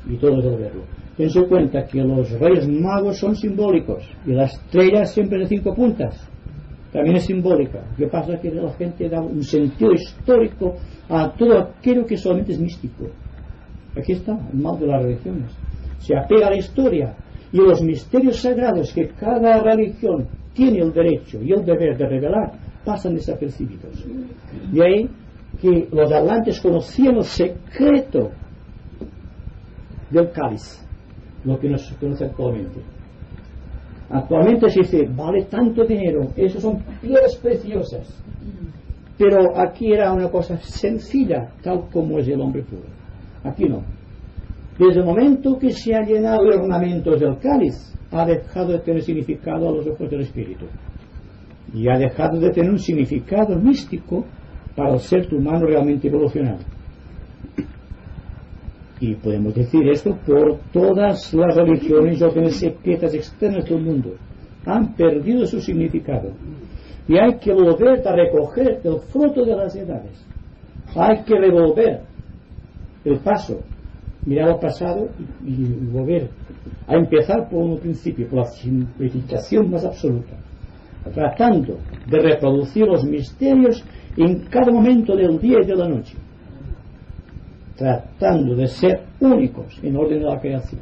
y todo es el Verbo. Tense en cuenta que los Reyes Magos son simbólicos, y la estrella siempre de 5 puntas también es simbólica. Lo que pasa es que la gente da un sentido histórico a todo aquello que solamente es místico. Aquí está el mal de las religiones: se apega a la historia, y los misterios sagrados que cada religión tiene el derecho y el deber de revelar pasan desapercibidos. De ahí que los atlantes conocían el secreto del cáliz, lo que nos conoce actualmente. Actualmente se dice: vale tanto dinero, eso son piedras preciosas. Pero aquí era una cosa sencilla, tal como es el hombre puro. Aquí no. Desde el momento que se ha llenado de ornamentos del cáliz, ha dejado de tener significado a los ojos del espíritu, y ha dejado de tener un significado místico para el ser humano realmente evolucionado. Y podemos decir esto por todas las religiones y órdenes secretas externas del mundo. Han perdido su significado, y hay que volver a recoger el fruto de las edades. Hay que revolver el paso, mirar al pasado y volver a empezar por un principio, por la simplificación más absoluta, tratando de reproducir los misterios en cada momento del día y de la noche, tratando de ser únicos en orden de la creación,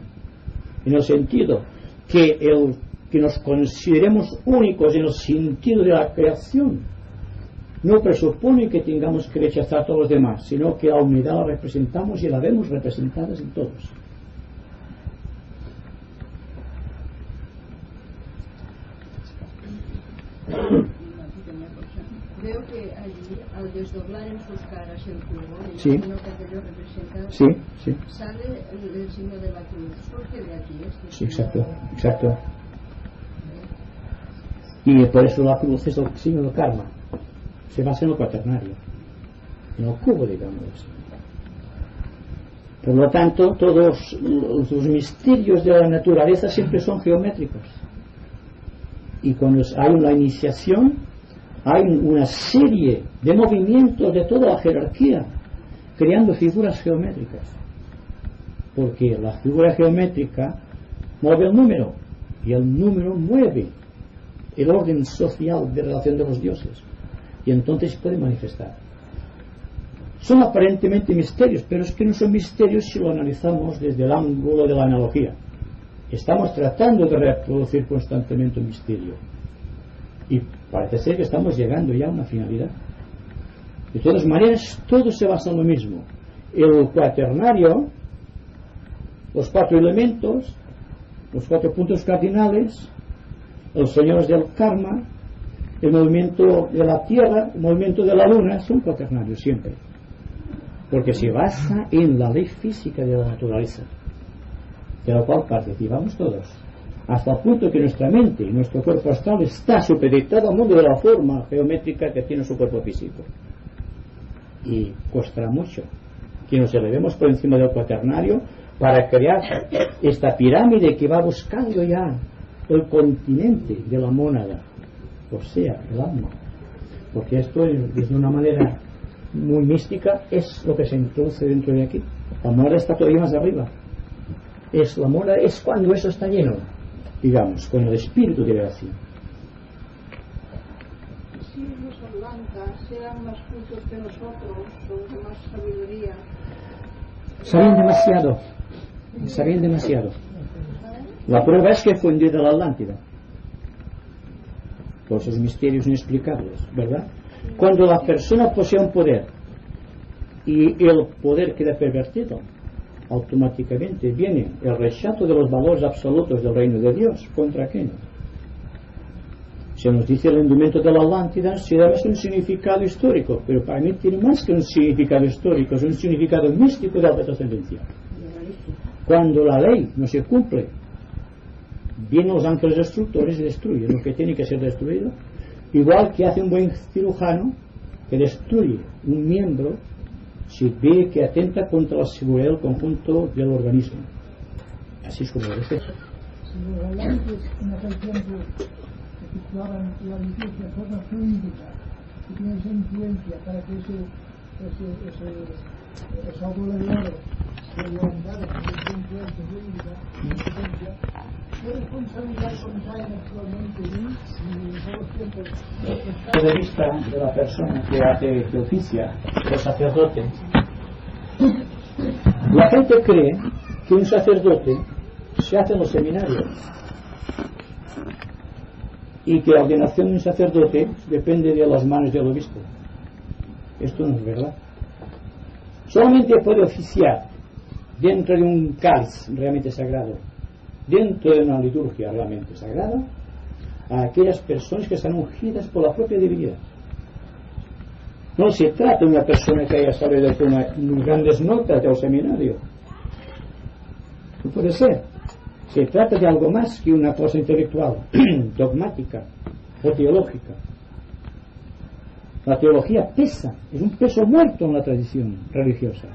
en el sentido que nos consideremos únicos en el sentido de la creación no presupone que tengamos que rechazar a todos los demás, sino que la unidad la representamos y la vemos representadas en todos. Veo que allí, al desdoblar en sus caras el cubo, el sí, signo que aquello representa, sí, sale el signo de la cruz. Surge de aquí este sí, signo. exacto. Y por eso la cruz es el signo del karma. Se basa en lo cuaternario, en el cubo, digamos. Por lo tanto, todos los misterios de la naturaleza siempre son geométricos. Y cuando hay una iniciación, hay una serie de movimientos de toda la jerarquía, creando figuras geométricas. Porque la figura geométrica mueve el número, y el número mueve el orden social de relación de los dioses. Y entonces se puede manifestar. Son aparentemente misterios, pero es que no son misterios si lo analizamos desde el ángulo de la analogía. Estamos tratando de reproducir constantemente un misterio y parece ser que estamos llegando ya a una finalidad. De todas maneras, todo se basa en lo mismo: el cuaternario, los 4 elementos, los 4 puntos cardinales, los señores del karma, el movimiento de la Tierra, el movimiento de la Luna, son cuaternarios siempre, porque se basa en la ley física de la naturaleza, de la cual participamos todos, hasta el punto que nuestra mente y nuestro cuerpo astral está supeditado al mundo de la forma geométrica que tiene su cuerpo físico. Y costará mucho que nos elevemos por encima del cuaternario para crear esta pirámide que va buscando ya el continente de la mónada, o sea, el alma, porque esto de una manera muy mística es lo que se introduce dentro de aquí. La mónada está todavía más arriba. La mónada es cuando eso está lleno, digamos, con el espíritu de así. Si los atlantas sean más cultos que nosotros, o de más sabiduría, sabían demasiado. La prueba es que fue hundida la Atlántida por sus misterios inexplicables, ¿verdad? Cuando la persona posee un poder y el poder queda pervertido, automáticamente viene el rechazo de los valores absolutos del reino de Dios. ¿Contra qué? Se nos dice el hundimiento de la Atlántida si damos un significado histórico, pero para mí tiene más que un significado histórico, es un significado místico de alta trascendencia. Cuando la ley no se cumple, vienen los ángeles destructores y destruyen lo que tiene que ser destruido, igual que hace un buen cirujano que destruye un miembro si ve que atenta contra la seguridad del conjunto del organismo. Así es como debe ser. Antes, en aquel tiempo, efectuaban la liturgia de forma fluídica, que tiene esa influencia para que esa bola de oro que lo andaba con esa influencia fluídica, ¿qué responsabilidad contraen actualmente en todos los tiempos? Desde el punto de vista de la persona que oficia, el sacerdote, la gente cree que un sacerdote se hace en los seminarios y que la ordenación de un sacerdote depende de las manos del obispo. Esto no es verdad. Solamente puede oficiar dentro de un cáliz realmente sagrado, dentro de una liturgia realmente sagrada, a aquellas personas que están ungidas por la propia divinidad. No se trata de una persona que haya salido con grandes notas del seminario. No puede ser. Se trata de algo más que una cosa intelectual, dogmática o teológica. La teología pesa, es un peso muerto en la tradición religiosa.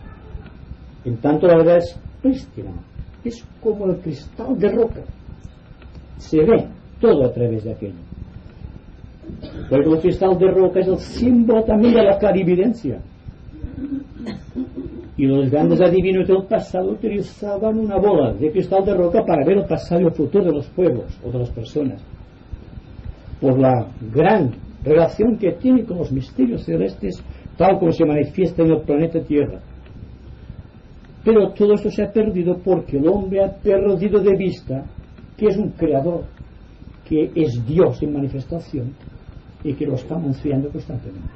En tanto la verdad es prístina, es como el cristal de roca. Se ve todo a través de aquello. Porque el cristal de roca es el símbolo también de la clarividencia. Y los grandes adivinos del pasado utilizaban una bola de cristal de roca para ver el pasado y el futuro de los pueblos o de las personas, por la gran relación que tiene con los misterios celestes, tal como se manifiesta en el planeta Tierra. Pero todo esto se ha perdido porque el hombre ha perdido de vista que es un creador, que es Dios en manifestación y que lo está anunciando constantemente.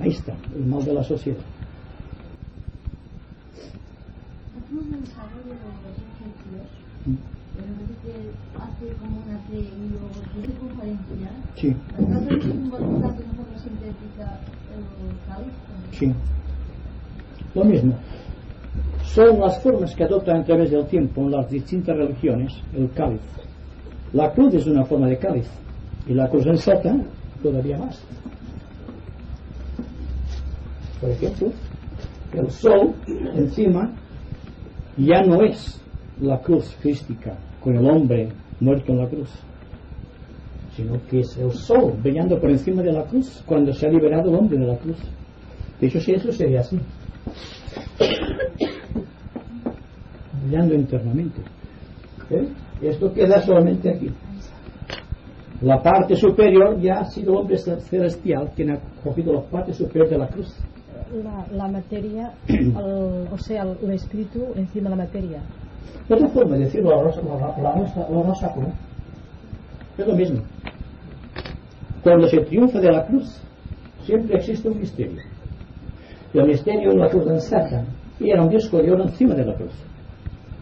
Ahí está el mal de la sociedad. Un mensaje de los egipcios, que hace como una fe y luego tiene conferencia. Sí. ¿Acaso es un voluntad de una forma sintética el cáliz? Sí. Lo mismo. Son las formas que adoptan a través del tiempo en las distintas religiones el cáliz. La cruz es una forma de cáliz y la cruz sensata todavía más. Por ejemplo, el sol encima ya no es la cruz crística con el hombre muerto en la cruz, sino que es el sol brillando por encima de la cruz cuando se ha liberado el hombre de la cruz. De hecho, si eso sería así, brillando internamente. Esto queda solamente aquí. La parte superior ya ha sido el hombre celestial quien ha cogido la parte superior de la cruz. la materia, o sea, el espíritu encima de la materia. Otra forma de decirlo, la rosa cruz, es lo mismo. Cuando se triunfa de la cruz, siempre existe un misterio. Y el misterio es la cruz lanzada, y era un disco de oro encima de la cruz,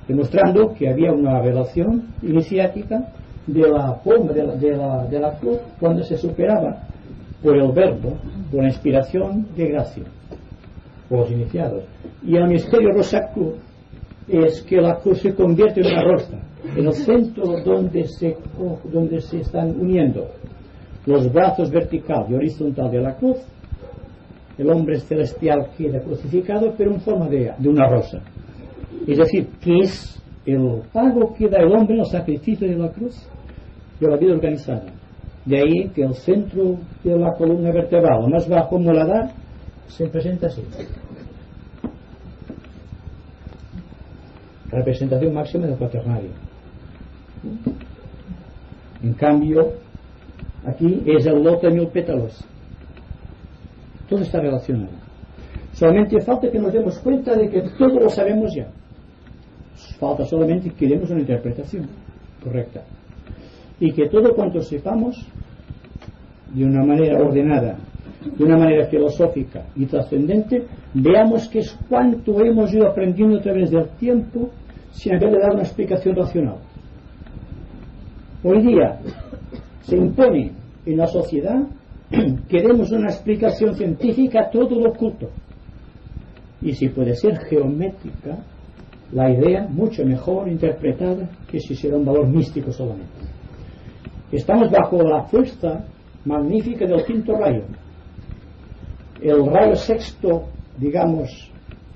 demostrando que había una relación iniciática de la forma de la cruz cuando se superaba por el verbo, por la inspiración de gracia, por los iniciados. Y el misterio rosa cruz es que la cruz se convierte en una rosa, en el centro donde se están uniendo los brazos vertical y horizontal de la cruz. El hombre celestial queda crucificado, pero en forma de una rosa. Es decir, que es el pago que da el hombre en el sacrificio de la cruz, de la vida organizada. De ahí que el centro de la columna vertebral, más bajo moladar, se presenta así. Representación máxima del cuaternario. En cambio, aquí es el loto de 1000 pétalos. Todo está relacionado. Solamente falta que nos demos cuenta de que todo lo sabemos ya. Falta solamente que demos una interpretación correcta. Y que todo cuanto sepamos, de una manera ordenada, de una manera filosófica y trascendente, veamos que es cuanto hemos ido aprendiendo a través del tiempo sin haberle dado una explicación racional. Hoy día se impone en la sociedad que demos una explicación científica a todo lo oculto, y si puede ser geométrica la idea, mucho mejor interpretada que si será un valor místico solamente. Estamos bajo la fuerza magnífica del quinto rayo, el rayo sexto, digamos,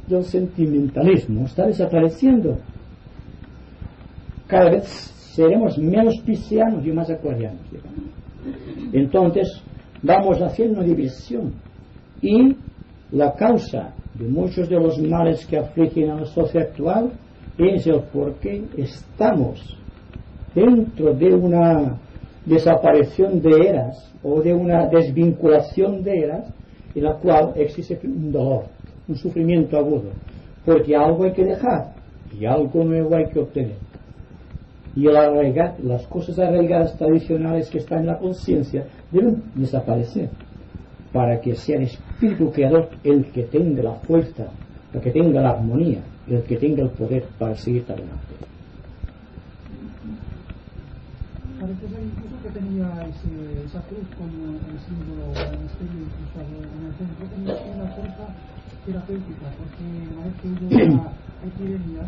del sentimentalismo está desapareciendo. Cada vez seremos menos piscianos y más acuarianos, digamos. Entonces vamos haciendo una división, y la causa de muchos de los males que afligen a la sociedad actual es el por qué estamos dentro de una desaparición de eras o de una desvinculación de eras en la cual existe un dolor, un sufrimiento agudo, porque algo hay que dejar y algo nuevo hay que obtener. Y las cosas arraigadas tradicionales que están en la conciencia deben desaparecer para que sea el espíritu creador el que tenga la fuerza, el que tenga la armonía, el que tenga el poder para seguir adelante. Parece ser incluso que tenía esa cruz como el símbolo del misterio incrustado en el centro, tenía una fuerza terapéutica, porque una vez que hubo una epidemia,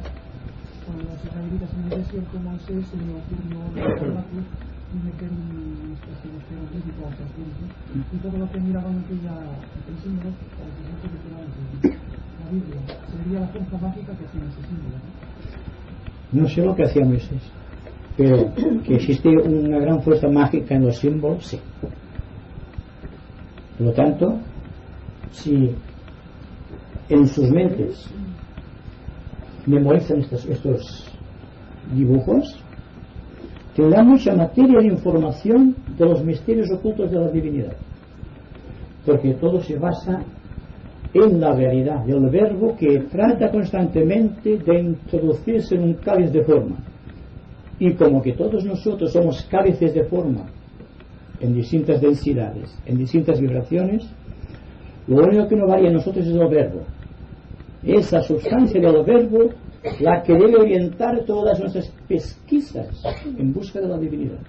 cuando los israelitas en el desierto, Moisés se le ocurrió levantar la cruz y meter un especie de jeroglífico hacia el centro, y todo lo que miraban aquella símbolo parece ser que literalmente la Biblia sería la fuerza mágica que hacía ese símbolo. No sé lo que hacía Moisés, pero que existe una gran fuerza mágica en los símbolos, sí. Por lo tanto, si en sus mentes memorizan estos dibujos, tendrá mucha materia de información de los misterios ocultos de la divinidad, porque todo se basa en la realidad, el verbo que trata constantemente de introducirse en un cáliz de forma. Y como que todos nosotros somos cálices de forma en distintas densidades, en distintas vibraciones, lo único que no varía en nosotros es el verbo. Esa sustancia del verbo la que debe orientar todas nuestras pesquisas en busca de la divinidad.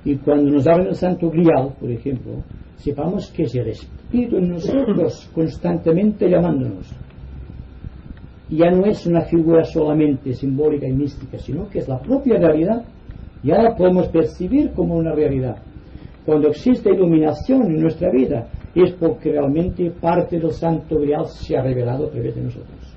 Y cuando nos hablan del Santo Grial, por ejemplo, sepamos que es el Espíritu en nosotros constantemente llamándonos. Ya no es una figura solamente simbólica y mística, sino que es la propia realidad. Ya la podemos percibir como una realidad. Cuando existe iluminación en nuestra vida, es porque realmente parte del Santo Grial se ha revelado a través de nosotros.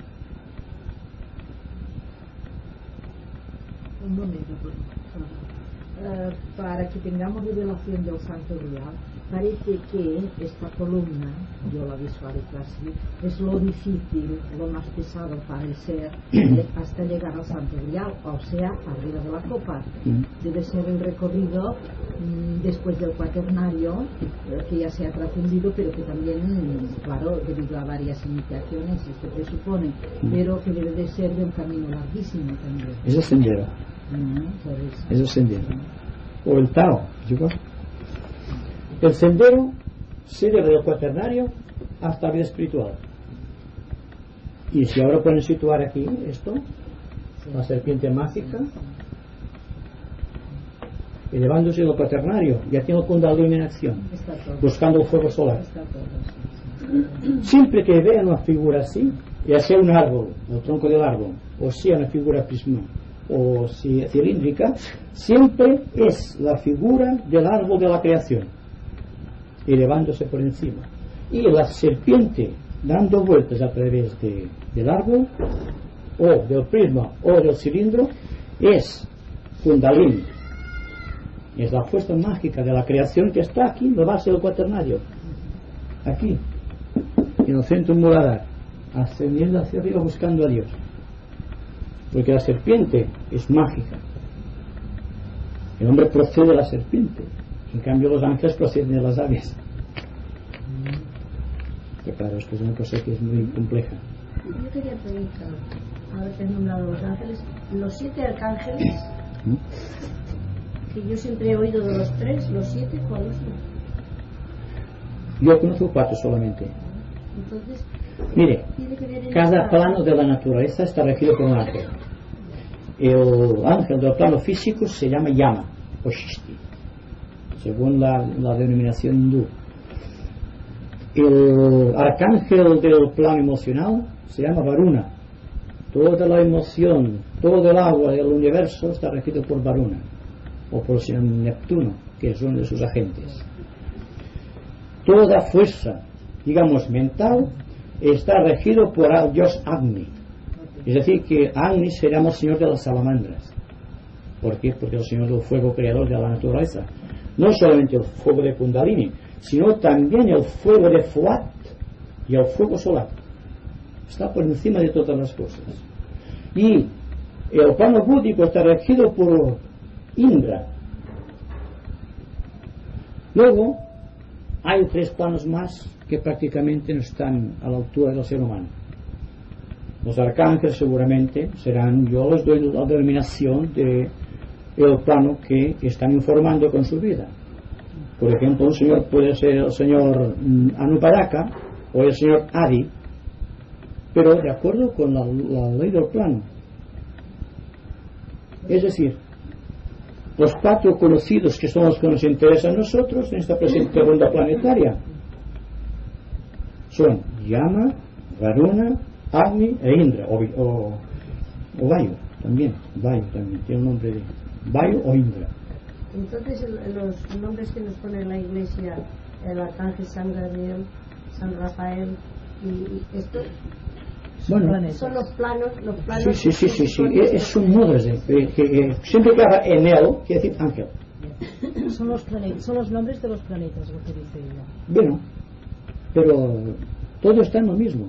Un momento, por favor. Para que tengamos revelación del Santo Grial, parece que esta columna, yo la visualizo así, es lo difícil, lo más pesado para el ser, hasta llegar al Santo Grial, o sea, arriba de la copa. Debe ser el recorrido después del cuaternario, que ya se ha trascendido, pero que también, claro, debido a varias iniciaciones, se presupone, pero que debe de ser de un camino larguísimo también. Es el sendero. ¿Sabes? Es el sendero. O el Tao. ¿Chico? El sendero se debe del cuaternario hasta la vida espiritual. Y si ahora pueden situar aquí esto, la serpiente mágica, elevándose del cuaternario, ya tiene el Kundalini en acción, buscando el fuego solar. Siempre que vean una figura así, ya sea un árbol, el tronco del árbol, o sea una figura prisma, o si cilíndrica, siempre es la figura del árbol de la creación, elevándose por encima. Y la serpiente dando vueltas a través del árbol, o del prisma, o del cilindro, es Kundalini. Es la fuerza mágica de la creación que está aquí en la base del cuaternario, aquí, en el centro Muladhara, ascendiendo hacia arriba buscando a Dios, porque la serpiente es mágica. El hombre procede de la serpiente, en cambio los ángeles proceden de las aves. Pero claro, esto es una cosa que es muy compleja. Yo quería preguntar, ahora que has nombrado los ángeles, los 7 arcángeles, que yo siempre he oído de los 3, los 7, ¿cuáles son? Yo conozco 4 solamente. Entonces, mire, tiene que ver en cada esta... plano de la naturaleza está regido por un ángel. El ángel del plano físico se llama Yama o Shishti, según la denominación hindú. El arcángel del plano emocional se llama Varuna. Toda la emoción, todo el agua del universo está regido por Varuna, o por el señor Neptuno, que es uno de sus agentes. Toda fuerza, digamos, mental, está regido por el dios Agni. Es decir, que Agni será el señor de las salamandras. ¿Por qué? Porque es el señor del fuego creador de la naturaleza. No solamente el fuego de Kundalini, sino también el fuego de Fuat y el fuego solar. Está por encima de todas las cosas. Y el plano búdico está regido por Indra. Luego hay 3 planos más que prácticamente no están a la altura del ser humano. Los arcángeles seguramente serán, yo les doy la denominación de el plano que están informando con su vida. Por ejemplo, un señor puede ser el señor Anupadaka o el señor Adi, pero de acuerdo con la ley del plano. Es decir, los 4 conocidos, que son los que nos interesan a nosotros en esta presente ronda planetaria, son Yama, Varuna, Agni e Indra, o Vayu también. Vayu también tiene un nombre de Vayu o Indra. Entonces los nombres que nos pone la Iglesia, el arcángel San Gabriel, San Rafael y esto, bueno, son los planos. Sí. Es un modo que siempre que haga en él quiere decir ángel. Son los nombres de los planetas, lo que dice ella. Bueno, pero todo está en lo mismo.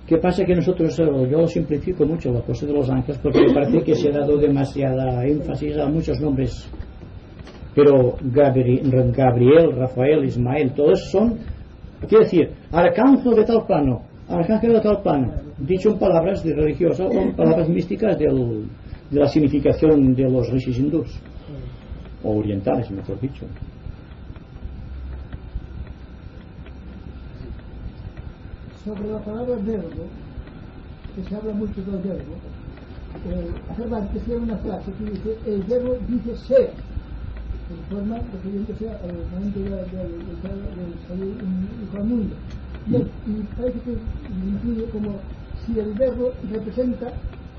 ¿Qué pasa? Que nosotros, yo simplifico mucho la cosa de los ángeles porque me parece que se ha dado demasiada énfasis a muchos nombres. Pero Gabriel, Rafael, Ismael, todos son, quiere decir, arcángel de tal plano, arcángel de tal plano, dicho en palabras de religiosas o en palabras místicas de la significación de los rishis hindús, o orientales, mejor dicho. Sobre la palabra verbo, que se habla mucho del verbo, Cervantes tiene una frase que dice: el verbo dice ser, en forma refiriéndose al momento del salir hijo al mundo. Y parece que incluye como si el verbo representa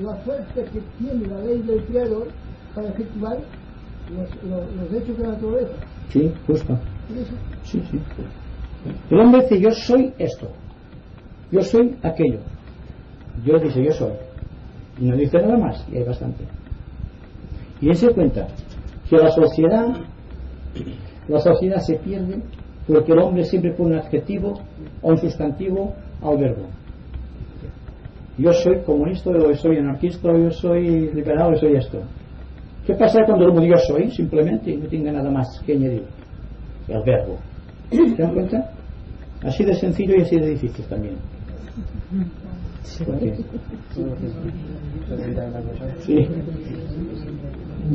la fuerza que tiene la ley del creador para efectuar los hechos de la naturaleza. Sí, justo. Sí. El hombre dice: yo soy esto, yo soy aquello. Dios dice: yo soy. Y no dice nada más, y hay bastante. Y se cuenta que la sociedad se pierde porque el hombre siempre pone un adjetivo o un sustantivo al verbo. Yo soy comunista, yo soy anarquista, yo soy liberal, yo soy esto. ¿Qué pasa cuando como yo soy simplemente y no tenga nada más que añadir? El verbo. ¿Se dan cuenta? Así de sencillo y así de difícil también. ¿Por qué? Sí.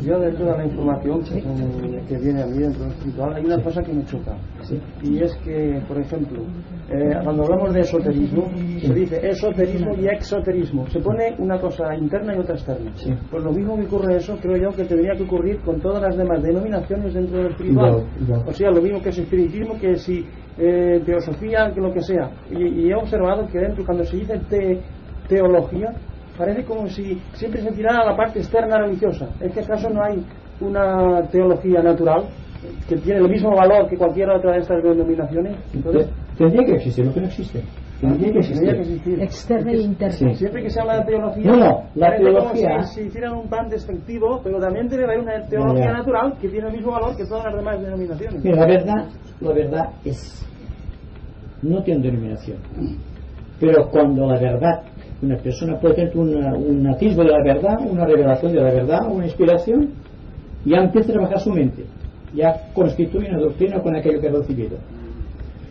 Yo de toda la información que viene a mí dentro del espiritual hay una cosa que me choca, Sí. y es que, por ejemplo, cuando hablamos de esoterismo, se dice esoterismo y exoterismo, se pone una cosa interna y otra externa. Sí. Pues lo mismo que ocurre eso, creo yo que tendría que ocurrir con todas las demás denominaciones dentro del espiritual. No. O sea, lo mismo que es espiritismo, que si teosofía, que lo que sea. Y he observado que dentro, cuando se dice teología, parece como si siempre se tirara a la parte externa religiosa. ¿Es que acaso no hay una teología natural que tiene el mismo valor que cualquier otra de estas denominaciones? Entonces, Tendría que existir, lo que no existe. Tendría que existir. Externa e interna. Sí. Siempre que se habla de teología, No, la parece teología, como si hicieran un pan despectivo, pero también debe haber una teología natural que tiene el mismo valor que todas las demás denominaciones. mira, la verdad es, no tiene denominación. Pero cuando la verdad, una persona puede tener un atisbo de la verdad, una revelación de la verdad, una inspiración, ya empieza a trabajar su mente, ya constituye una doctrina con aquello que ha recibido.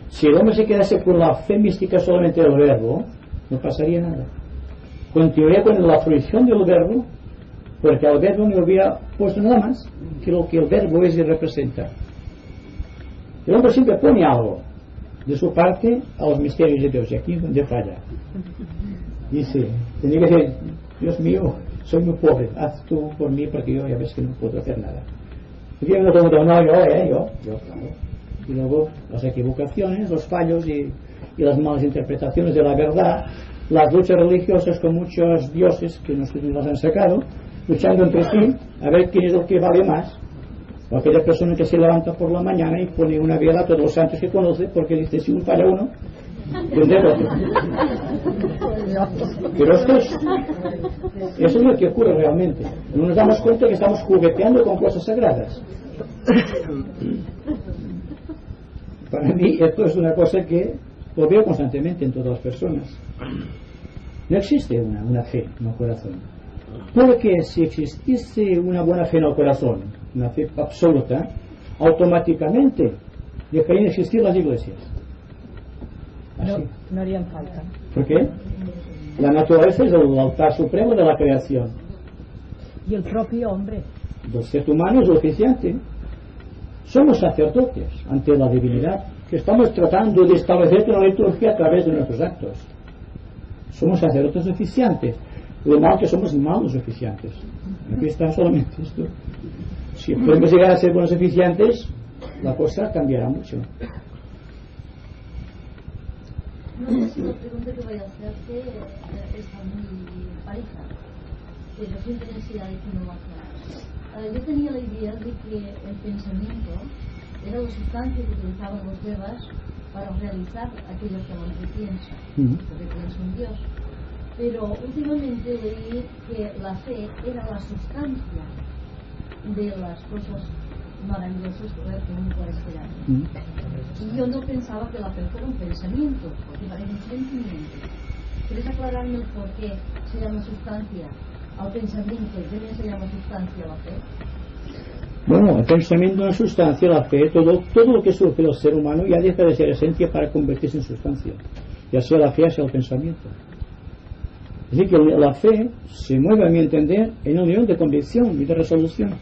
Si el hombre se quedase por la fe mística solamente del verbo, no pasaría nada. Continuaría con la fruición del verbo, porque al verbo no hubiera puesto nada más que lo que el verbo es y representa. El hombre siempre pone algo de su parte a los misterios de Dios, y aquí es donde falla. Dice, tenía que decir, Dios mío, soy muy pobre, haz tú por mí porque yo ya ves que no puedo hacer nada. Y yo, claro. Y luego las equivocaciones, los fallos y las malas interpretaciones de la verdad, las luchas religiosas con muchos dioses que nosotros nos han sacado, luchando entre sí, a ver quién es el que vale más. O aquella persona que se levanta por la mañana y pone una vela a todos los santos que conoce, porque dice, si uno falla uno, tendré otro. Pero eso es lo que ocurre realmente. No nos damos cuenta que estamos jugueteando con cosas sagradas. Para mí esto es una cosa que lo veo constantemente en todas las personas. No existe una fe en el corazón. Porque si existiese una buena fe en el corazón, una fe absoluta, automáticamente dejarían de existir las iglesias. No harían falta. ¿Por qué? La naturaleza es el altar supremo de la creación. Y el propio hombre. El ser humano es suficiente. Somos sacerdotes ante la divinidad que estamos tratando de establecer una liturgia a través de nuestros actos. Somos sacerdotes oficiantes. Lo malo que somos malos oficiantes. Aquí está solamente esto. Si podemos llegar a ser buenos oficiantes, la cosa cambiará mucho. No sé si la pregunta que voy a hacerte está muy pareja, pero siempre necesidad de que no lo aclares. Yo tenía la idea de que el pensamiento era la sustancia que utilizaban los devas para realizar aquello que el hombre piensa, porque piensa en Dios. Pero últimamente leí que la fe era la sustancia de las cosas maravillosas que uno puede esperar. Y yo no pensaba que la fe fuera un pensamiento, porque parece un sentimiento. ¿Quieres aclararme el por qué se llama sustancia al pensamiento y también se llama sustancia a la fe? Bueno, el pensamiento no es sustancia, la fe, todo lo que surge del ser humano ya deja de ser esencia para convertirse en sustancia, ya sea la fe, ya sea el pensamiento. Es decir, que la fe se mueve, a mi entender, en un nivel de convicción y de resolución.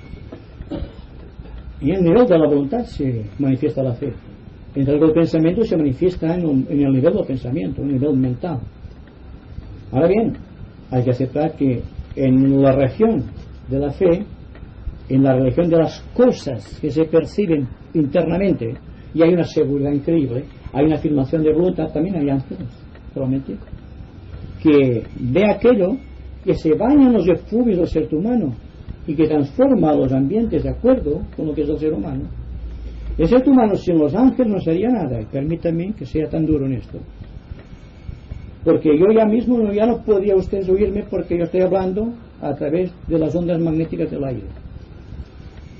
Y en el nivel de la voluntad se manifiesta la fe. En el pensamiento se manifiesta en el nivel del pensamiento, en el nivel mental. Ahora bien, hay que aceptar que en la región de la fe, en la religión de las cosas que se perciben internamente, y hay una seguridad increíble, hay una afirmación de voluntad, también hay ángeles, solamente, que ve aquello que se baña en los efluvios del ser humano y que transforma los ambientes de acuerdo con lo que es el ser humano. El ser humano sin los ángeles no sería nada, y permítanme que sea tan duro en esto, porque yo ya mismo ya no podría ustedes oírme, porque yo estoy hablando a través de las ondas magnéticas del aire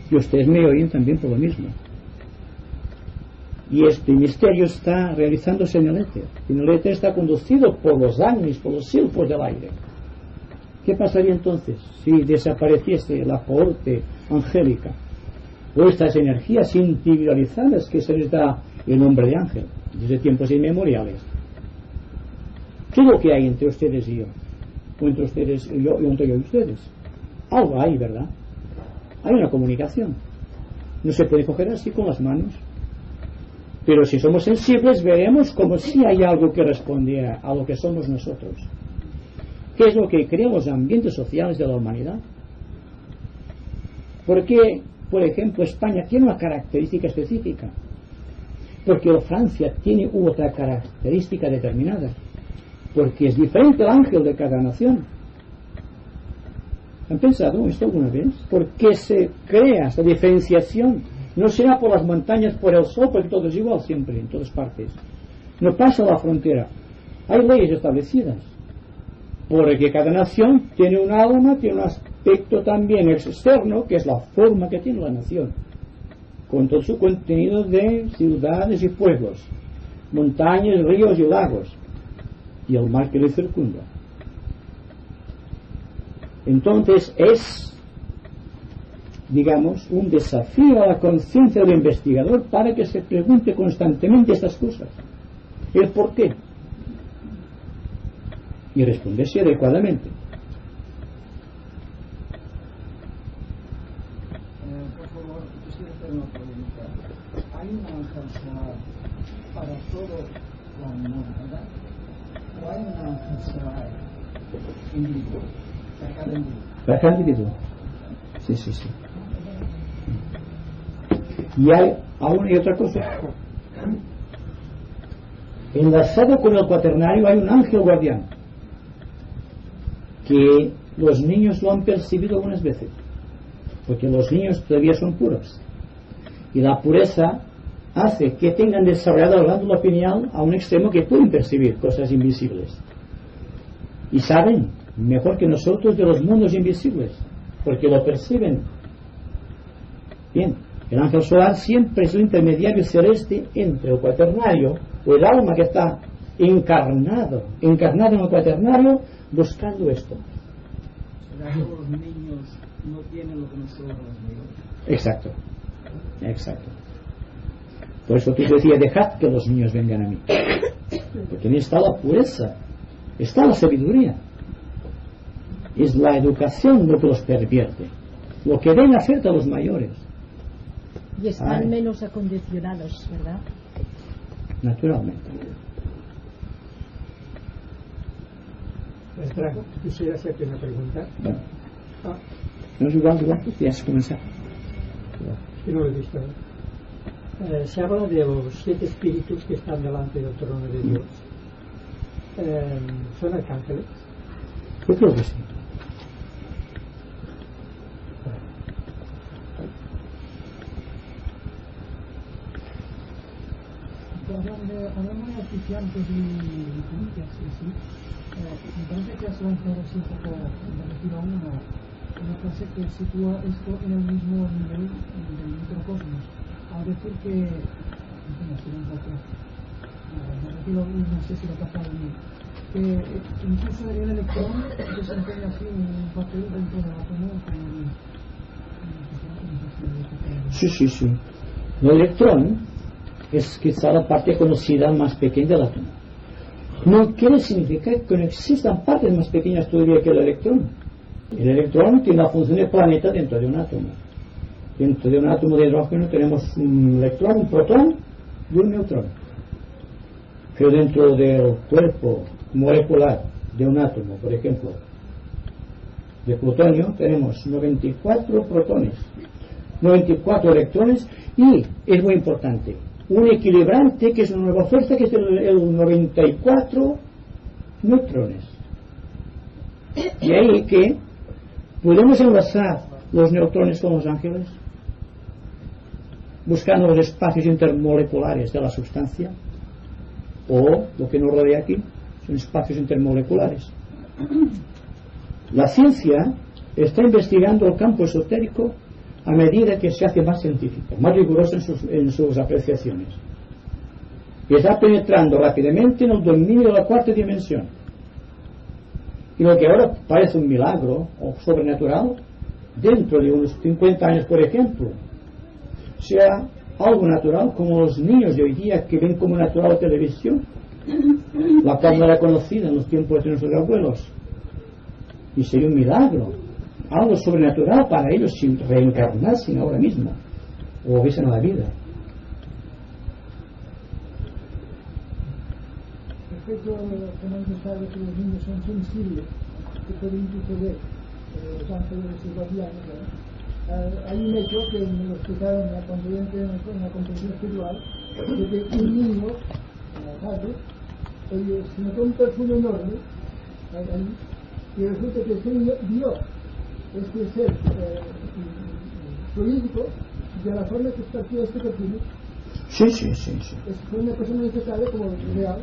y ustedes me oyen también por lo mismo. Y este misterio está realizándose en el éter. En el éter está conducido por los ángeles, por los silfos del aire. ¿Qué pasaría entonces si desapareciese la cohorte angélica o estas energías individualizadas que se les da el nombre de ángel desde tiempos inmemoriales? ¿Qué es lo que hay entre ustedes y yo? O entre ustedes y yo, y entre yo y ustedes. Algo hay, ¿verdad? Hay una comunicación. No se puede coger así con las manos. Pero si somos sensibles, veremos como si hay algo que responde a lo que somos nosotros. ¿Qué es lo que crean los ambientes sociales de la humanidad? Porque, por ejemplo, España tiene una característica específica. Porque Francia tiene otra característica determinada. Porque es diferente el ángel de cada nación. ¿Han pensado esto alguna vez? ¿Por qué se crea esta diferenciación? No será por las montañas, por el sol, porque todo es igual siempre, en todas partes. No pasa la frontera. Hay leyes establecidas. Porque cada nación tiene un alma, tiene un aspecto también externo, que es la forma que tiene la nación. Con todo su contenido de ciudades y pueblos, montañas, ríos y lagos, y el mar que le circunda. Entonces es, digamos, un desafío a la conciencia del investigador para que se pregunte constantemente estas cosas. El por qué. Y responderse adecuadamente. Por favor, quisiera hacer una pregunta. ¿Hay un ángel solar para todo la humanidad? ¿O hay un ángel solar individual? Para cada individuo. Sí, sí, sí. Y hay aún y otra cosa. Enlazado con el cuaternario hay un ángel guardián que los niños lo han percibido algunas veces, porque los niños todavía son puros y la pureza hace que tengan desarrollada la glándula pineal a un extremo que pueden percibir cosas invisibles y saben mejor que nosotros de los mundos invisibles porque lo perciben. Bien, el ángel solar siempre es el intermediario celeste entre el cuaternario o el alma que está encarnado en el cuaternario buscando esto. ¿Será que los niños no tienen lo que nosotros los mayores? Exacto, exacto. Por eso tú decías, dejad que los niños vengan a mí, porque en está la pureza, está la sabiduría. Es la educación lo que los pervierte, lo que ven afecta a los mayores. Y están menos acondicionados, ¿verdad? Naturalmente. Espera, quisiera hacerte una pregunta. Bueno. No es igual, tienes que comenzar. Que no lo he visto. Se habla de los 7 espíritus que están delante del trono de Dios. ¿Son arcángeles? Yo creo que sí. Hablando de oficiantes y policías, sí. Me parece que has lanzado así un poco parecido a una frase que sitúa esto en el mismo nivel del microcosmos. Al decir que, no sé si lo pasa a mí, que incluso el electrón desempeña así un papel dentro del átomo. Sí, sí, sí. El electrón es quizá la parte conocida más pequeña del átomo. No quiere significar que no existan partes más pequeñas todavía que el electrón. El electrón tiene la función de planeta dentro de un átomo. Dentro de un átomo de hidrógeno tenemos un electrón, un protón y un neutrón. Pero dentro del cuerpo molecular de un átomo, por ejemplo, de plutonio, tenemos 94 protones, 94 electrones y, es muy importante, un equilibrante que es una nueva fuerza que es el 94 neutrones. Y ahí que podemos enlazar los neutrones con los ángeles buscando los espacios intermoleculares de la sustancia, o lo que nos rodea aquí son espacios intermoleculares. La ciencia está investigando el campo esotérico a medida que se hace más científica, más rigurosa en sus apreciaciones, y está penetrando rápidamente en el dominio de la cuarta dimensión. Y lo que ahora parece un milagro o sobrenatural, dentro de unos 50 años, por ejemplo, sea algo natural, como los niños de hoy día que ven como natural la televisión, la cual no era conocida en los tiempos de nuestros abuelos. Y sería un milagro, algo sobrenatural para ellos, sin reencarnarse ahora mismo o volviesen a la vida. Respecto a lo que manifestaba que los niños son sensibles, que pueden incluso ver los ángeles y guardianes, hay un hecho que me lo explicaron cuando yo entré en la comprensión espiritual, de que un niño, en la tarde, se notó un perfume enorme ahí, y resulta que ese niño vio este ser fluídico de la forma que partió este perfume. Sí. Fue una cosa manifestada como real.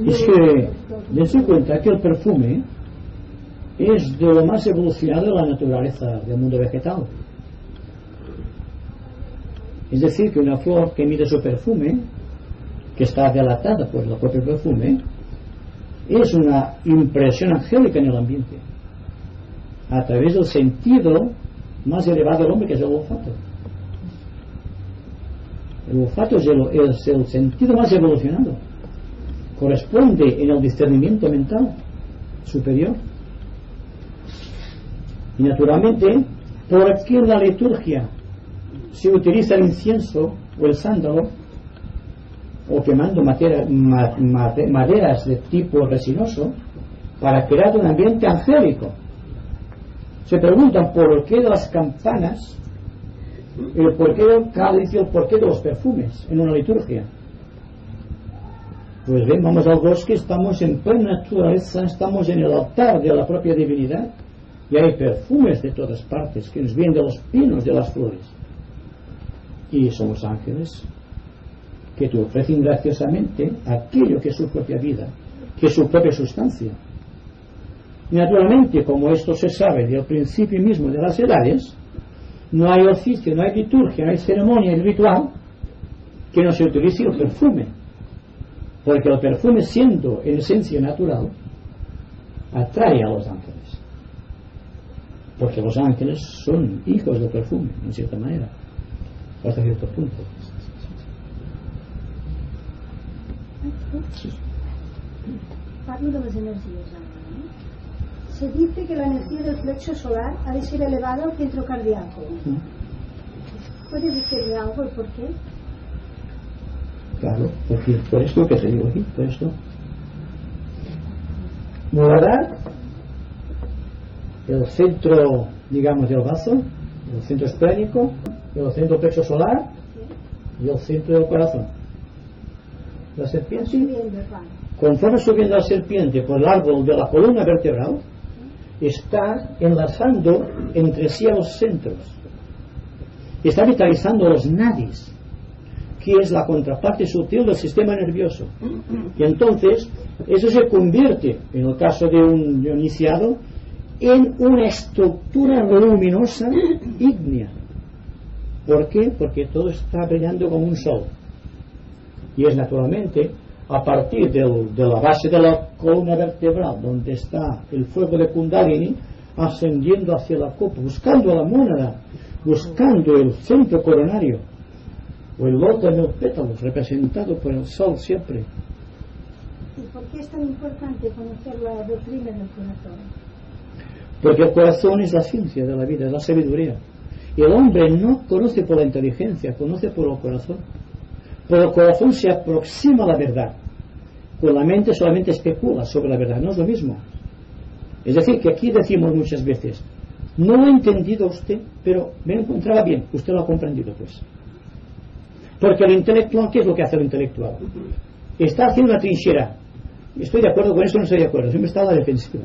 Es que dense cuenta que el perfume es de lo más evolucionado de la naturaleza del mundo vegetal. Es decir, que una flor que emite su perfume, que está delatada por el propio perfume, es una impresión angélica en el ambiente, a través del sentido más elevado del hombre, que es el olfato. El olfato es el sentido más evolucionado, corresponde en el discernimiento mental superior. Y naturalmente, ¿por qué en la liturgia se utiliza el incienso o el sándalo, o quemando maderas de tipo resinoso, para crear un ambiente angélico? Se preguntan por qué de las campanas, el porqué del cáliz y el porqué de los perfumes en una liturgia. Pues bien, vamos al bosque, estamos en plena naturaleza, estamos en el altar de la propia divinidad, y hay perfumes de todas partes que nos vienen de los pinos, de las flores, y somos ángeles que te ofrecen graciosamente aquello que es su propia vida, que es su propia sustancia. Y naturalmente, como esto se sabe del principio mismo de las edades, no hay oficio, no hay liturgia, no hay ceremonia y ritual que no se utilice el perfume, porque el perfume, siendo en esencia natural, atrae a los ángeles, porque los ángeles son hijos del perfume, en cierta manera, hasta cierto punto. Parlo de les energies ara, ¿no? Se dice que la energía del plexo solar ha de ser elevada al centro cardíaco. ¿Puedes decirme algo y por qué? Claro, porque por esto que te digo aquí, por esto. Muladar, el centro, digamos, del vaso, el centro esplénico, el centro plexo solar y el centro del corazón. La serpiente, conforme subiendo la serpiente por el árbol de la columna vertebral, está enlazando entre sí a los centros, está vitalizando los nadis, que es la contraparte sutil del sistema nervioso, y entonces eso se convierte, en el caso de un iniciado, en una estructura luminosa ígnea. ¿Por qué? Porque todo está brillando como un sol, y es naturalmente a partir de la base de la columna vertebral, donde está el fuego de Kundalini, ascendiendo hacia la copa, buscando la mónada, buscando el centro coronario, o el loto en el pétalo, representado por el sol siempre. ¿Y por qué es tan importante conocer la doctrina del corazón? Porque el corazón es la ciencia de la vida, es la sabiduría. Y el hombre no conoce por la inteligencia, conoce por el corazón. Por el corazón se aproxima a la verdad. Con la mente solamente especula sobre la verdad, no es lo mismo. Es decir, que aquí decimos muchas veces, no lo he entendido usted, pero me encontraba bien, usted lo ha comprendido, pues. Porque el intelectual, ¿qué es lo que hace el intelectual? Está haciendo una trinchera. Estoy de acuerdo con esto, no estoy de acuerdo, siempre está a la defensiva.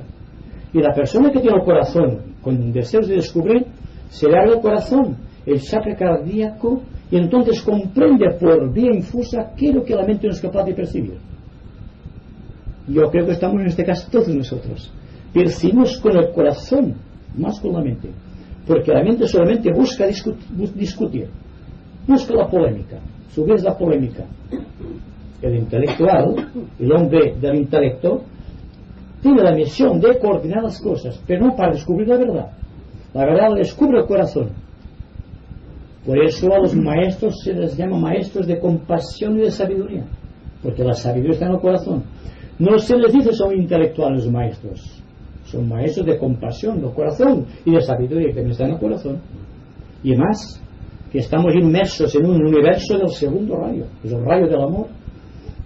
Y la persona que tiene el corazón con deseos de descubrir, se le abre el corazón, el chakra cardíaco, y entonces comprende por vía infusa qué es lo que la mente no es capaz de percibir. Yo creo que estamos en este caso todos nosotros. Percibimos con el corazón, más con la mente, porque la mente solamente busca discutir, busca la polémica, su vez la polémica. El intelectual, el hombre del intelecto, tiene la misión de coordinar las cosas, pero no para descubrir la verdad. La verdad la descubre el corazón. Por eso a los maestros se les llama maestros de compasión y de sabiduría, porque la sabiduría está en el corazón. No se les dice son intelectuales los maestros, son maestros de compasión del corazón y de sabiduría que también está en el corazón. Y más, que estamos inmersos en un universo del segundo rayo, es el rayo del amor.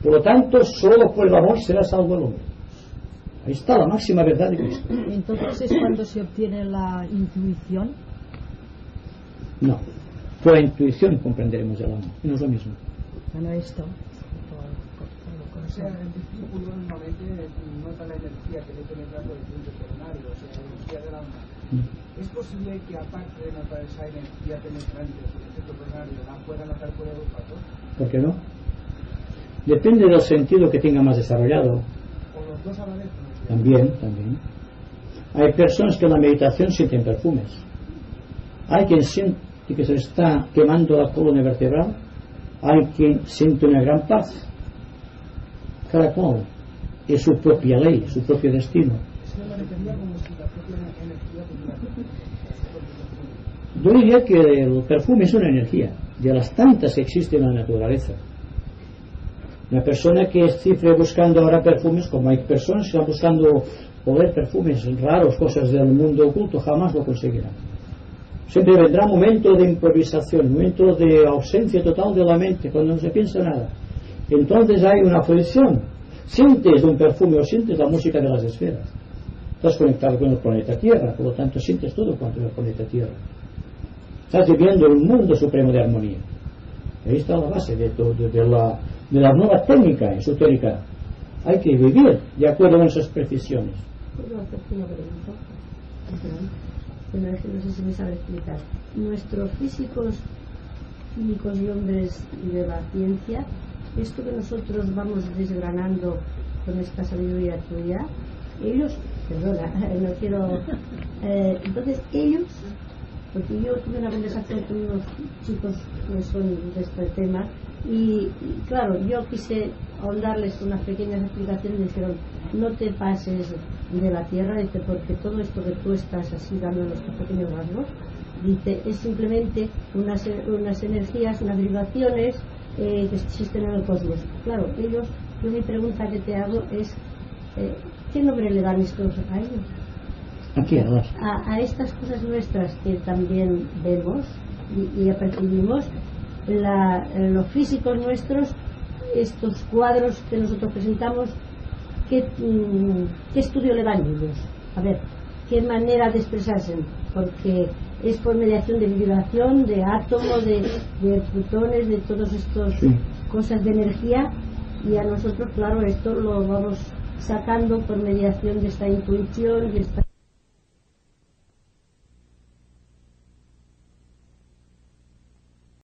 Por lo tanto, solo por el amor será salvo el hombre. Ahí está la máxima verdad de Cristo. Entonces es cuando se obtiene la intuición. No, por la intuición comprenderemos el amor, no es lo mismo. Bueno, esto. O sea, el discípulo normalmente nota la energía que le penetra por el punto coronario, o sea, la energía del alma. ¿Es posible que aparte de notar esa energía penetrante por el punto coronario, la pueda notar por el olfato? ¿Por qué no? Depende del sentido que tenga más desarrollado. ¿O los dos a la vez? También. Hay personas que en la meditación sienten perfumes. Hay quien siente que se está quemando la columna vertebral. Hay quien siente una gran paz. Cada cual es su propia ley, su propio destino. Yo diría que el perfume es una energía de las tantas que existen en la naturaleza. Una persona que esté buscando ahora perfumes, como hay personas que están buscando oler perfumes raros, cosas del mundo oculto, jamás lo conseguirán. Siempre vendrá un momento de improvisación, un momento de ausencia total de la mente, cuando no se piensa nada. Entonces hay una fricción. Sientes un perfume o sientes la música de las esferas. Estás conectado con el planeta Tierra, por lo tanto sientes todo cuanto es el planeta Tierra. Estás viviendo un mundo supremo de armonía. Ahí está la base de todo, de la nueva técnica esotérica. Hay que vivir de acuerdo con esas precisiones. ¿Puedo hacerte una pregunta? No sé si me sabe explicar. Nuestros físicos y hombres de la ciencia, esto que nosotros vamos desgranando con esta sabiduría tuya, ellos, perdona, no quiero, entonces ellos, porque yo tuve una conversación con unos chicos que son de este tema y claro, yo quise ahondarles unas pequeñas explicaciones y dijeron, no te pases de la tierra, dice, porque todo esto que tú estás así dando en estos pequeños rasgos, dice, es simplemente unas energías, unas vibraciones que existen en el cosmos. Claro, ellos, yo mi pregunta que te hago es, ¿qué nombre le dan estos a ellos? A estas cosas nuestras que también vemos y apercibimos, los físicos nuestros, estos cuadros que nosotros presentamos, ¿qué estudio le dan ellos? A ver, ¿qué manera de expresarse? Porque es por mediación de vibración, de átomos, de fotones, de todas estas cosas de energía, y a nosotros, claro, esto lo vamos sacando por mediación de esta intuición, de esta